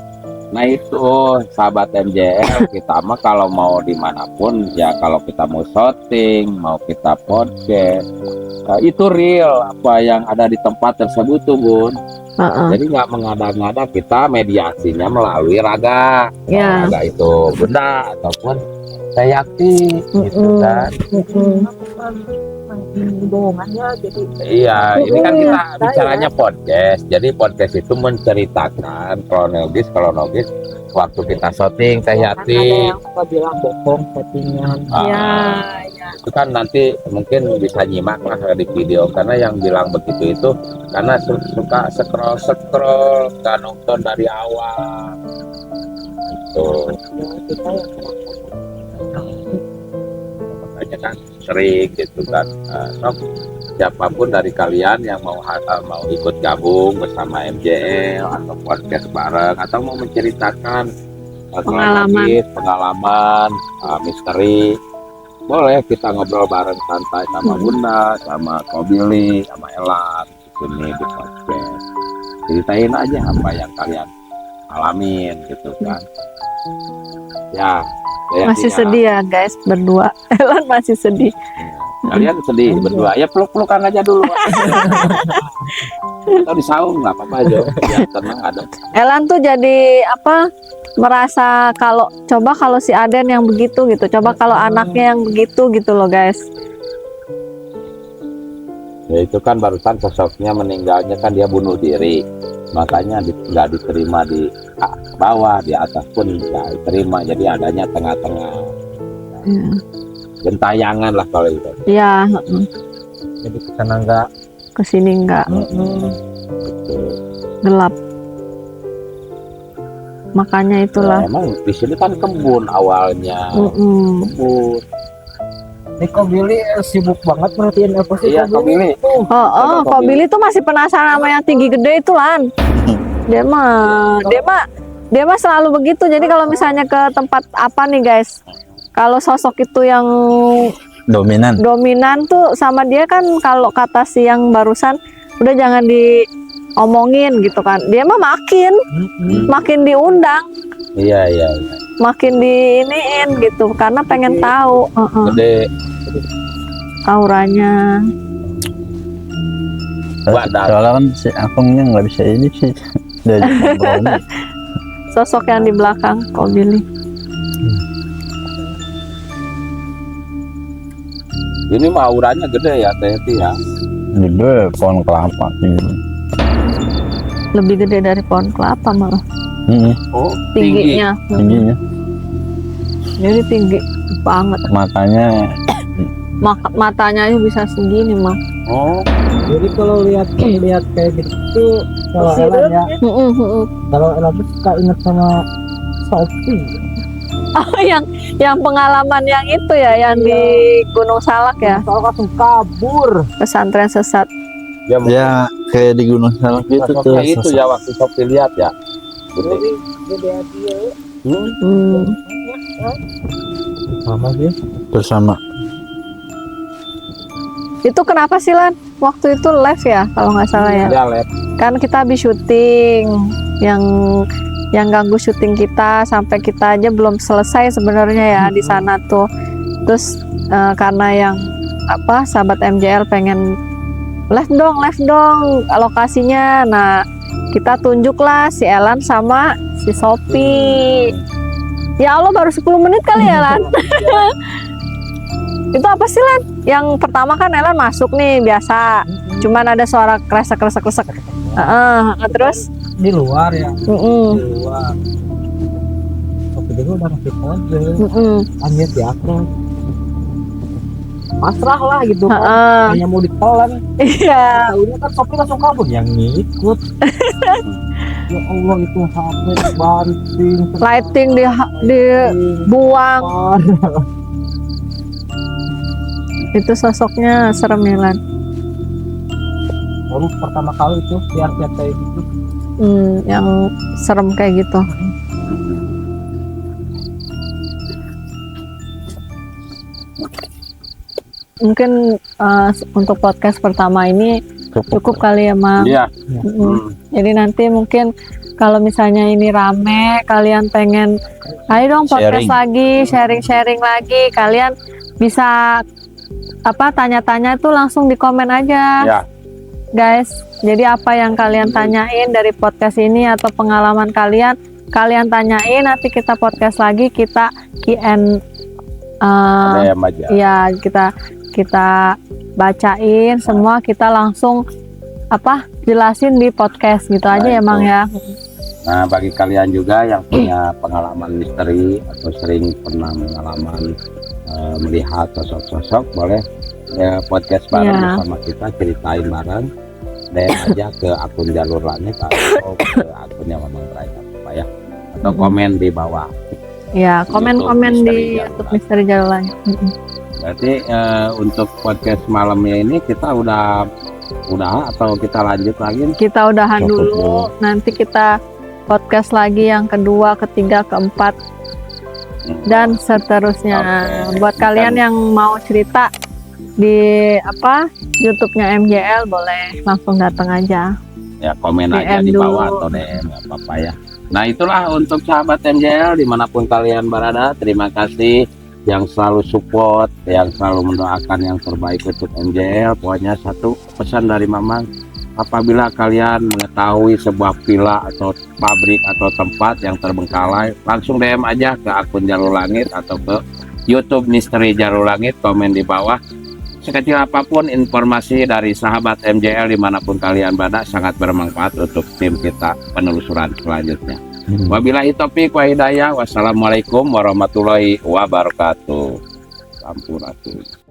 Nah itu sahabat MJL, kita mah kalau mau dimanapun ya, kalau kita mau syuting, mau kita podcast, itu real apa yang ada di tempat tersebut tuh Bun. Jadi nggak mengada-ngada, kita mediasinya melalui raga. Ya. Raga itu benda ataupun sayati gitu kan. Bohongannya jadi Iya, ini kan kita bicaranya podcast. Jadi podcast itu menceritakan kronologis waktu kita syuting Teh ada Yati. yang suka bilang bohong settingan. Ya, Ah, ya. Itu kan nanti mungkin bisa nyimak lah di video, karena yang bilang begitu itu karena suka scroll nggak nonton dari awal. Tuh Kita makanya kan sering gitu kan. Sok siapapun dari kalian yang mau ikut gabung bersama MJL atau podcast bareng atau mau menceritakan pengalaman misteri, boleh kita ngobrol bareng santai sama Bunda, sama Kobili, sama Elan di sini di podcast. Ceritain aja apa yang kalian alamin gitu kan. Ya, Masih sedih ya guys berdua. Elan masih sedih. Kalian sedih berdua, ya peluk-pelukan aja dulu. Atau disaung nggak apa-apa aja, biar tenang ada. Elan tuh jadi apa? Merasa kalau si Aden yang begitu gitu, coba kalau anaknya yang begitu gitu loh guys. Ya itu kan barusan sosoknya meninggalnya kan dia bunuh diri, makanya nggak diterima di bawah, di atas pun nggak diterima, jadi adanya tengah-tengah. Gentayangan lah kalau itu. Iya, jadi kesana enggak kesini enggak Betul. gelap. Makanya itulah. Emang di sini kan kebun awalnya. Kebun. Niko Billy sibuk banget perhatiin apa sih Iya, Ko Billy? Kok Billy tuh masih penasaran sama yang tinggi gede itu Lan. Dia mah selalu begitu. Jadi kalau misalnya ke tempat apa nih guys, kalau sosok itu yang dominan tuh sama dia kan, kalau kata si yang barusan udah jangan diomongin gitu kan, dia mah makin diundang, Iya. makin diiniin gitu karena pengen tahu Gede. auranya. Soalnya kan si Akungnya nggak bisa ini sih. Dari ngobrolnya. Sosok yang di belakang Ko Billy. Ini mah auranya gede ya Teh ya. Gede pohon kelapa sih. Lebih gede dari pohon kelapa malah Oh, tingginya. Tingginya. Jadi tinggi banget. Matanya aja bisa segini mah. Oh, Jadi kalau lihat kayak gitu, kalau Elan ya, kalau Elan tuh suka inget sama Sophie. Oh, yang pengalaman yang itu ya, yang di Gunung Salak ya, Kalau langsung kabur. pesantren sesat. ya mungkin Ya kayak di Gunung Salak gitu tuh. sosoknya itu ya waktu Sofi lihat ya. Gede. Jadi gede dia. Mama dia. Bersama. Itu kenapa sih Lan? Waktu itu live ya kalau nggak salah ya. Dia lihat. Kan kita habis syuting, yang ganggu syuting kita sampai kita aja belum selesai sebenarnya ya di sana tuh. Terus karena yang sahabat MJL pengen live dong lokasinya. Nah, kita tunjuklah si Elan sama si Sophie. Ya Allah, baru 10 menit kali ya Lan. Itu apa sih Lan? Yang pertama kan Elan masuk nih biasa, cuman ada suara kresek. Terus Di luar ya. Di mm-mm, luar. Sophie dia udah ngasih kode. mm-mm. Hanya di aku. Pasrah lah gitu kan. Heeh. Hanya mau ditelan. Iya. Tahunya kan Sophie langsung kabur, yang ngikut. Ya Allah, itu HP banting. Lighting dibuang. Itu sosoknya serem ya Lan. Baru pertama kali itu lihat kayak gitu. Yang serem kayak gitu. Mungkin untuk podcast pertama ini cukup kali ya Mang. Iya. Jadi nanti mungkin kalau misalnya ini rame, kalian pengen ayo dong podcast lagi, sharing lagi, kalian bisa tanya-tanya itu langsung di komen aja. Ya. Guys, jadi apa yang kalian tanyain dari podcast ini atau pengalaman kalian tanyain, nanti kita podcast lagi, kita Q&A DM aja. ya, kita bacain semua, kita langsung jelasin di podcast gitu aja ya Mang ya. Nah, bagi kalian juga yang punya pengalaman misteri atau sering pernah mengalami melihat sosok-sosok, boleh ya, podcast bareng Iya. bersama kita, ceritain bareng. DM aja ke akun Jalur Langit atau ke akunnya Mamang Derajat Pak ya, atau komen di bawah. Ya, komen-komen YouTube di Misteri Jalur YouTube Misteri Jalur Langit. Berarti untuk podcast malamnya ini kita udah atau kita lanjut lagi? Kita udahan Cukup dulu, nanti kita podcast lagi yang kedua, ketiga, keempat, dan seterusnya. Oke. Buat kalian yang mau cerita di YouTube-nya MJL, boleh langsung datang aja. Ya komen aja DM di bawah dulu. atau DM, nggak apa-apa ya. Nah itulah untuk sahabat MJL dimanapun kalian berada, terima kasih yang selalu support, yang selalu mendoakan yang terbaik untuk MJL. Pokoknya satu pesan dari Mamang, apabila kalian mengetahui sebuah villa atau pabrik atau tempat yang terbengkalai, langsung DM aja ke akun Jalur Langit atau ke YouTube Misteri Jalur Langit, komen di bawah. Sekecil apapun informasi dari sahabat MJL dimanapun kalian berada sangat bermanfaat untuk tim kita penelusuran selanjutnya. Wabillahi taufiq wa hidayah. Wassalamualaikum warahmatullahi wabarakatuh. Sampurasun.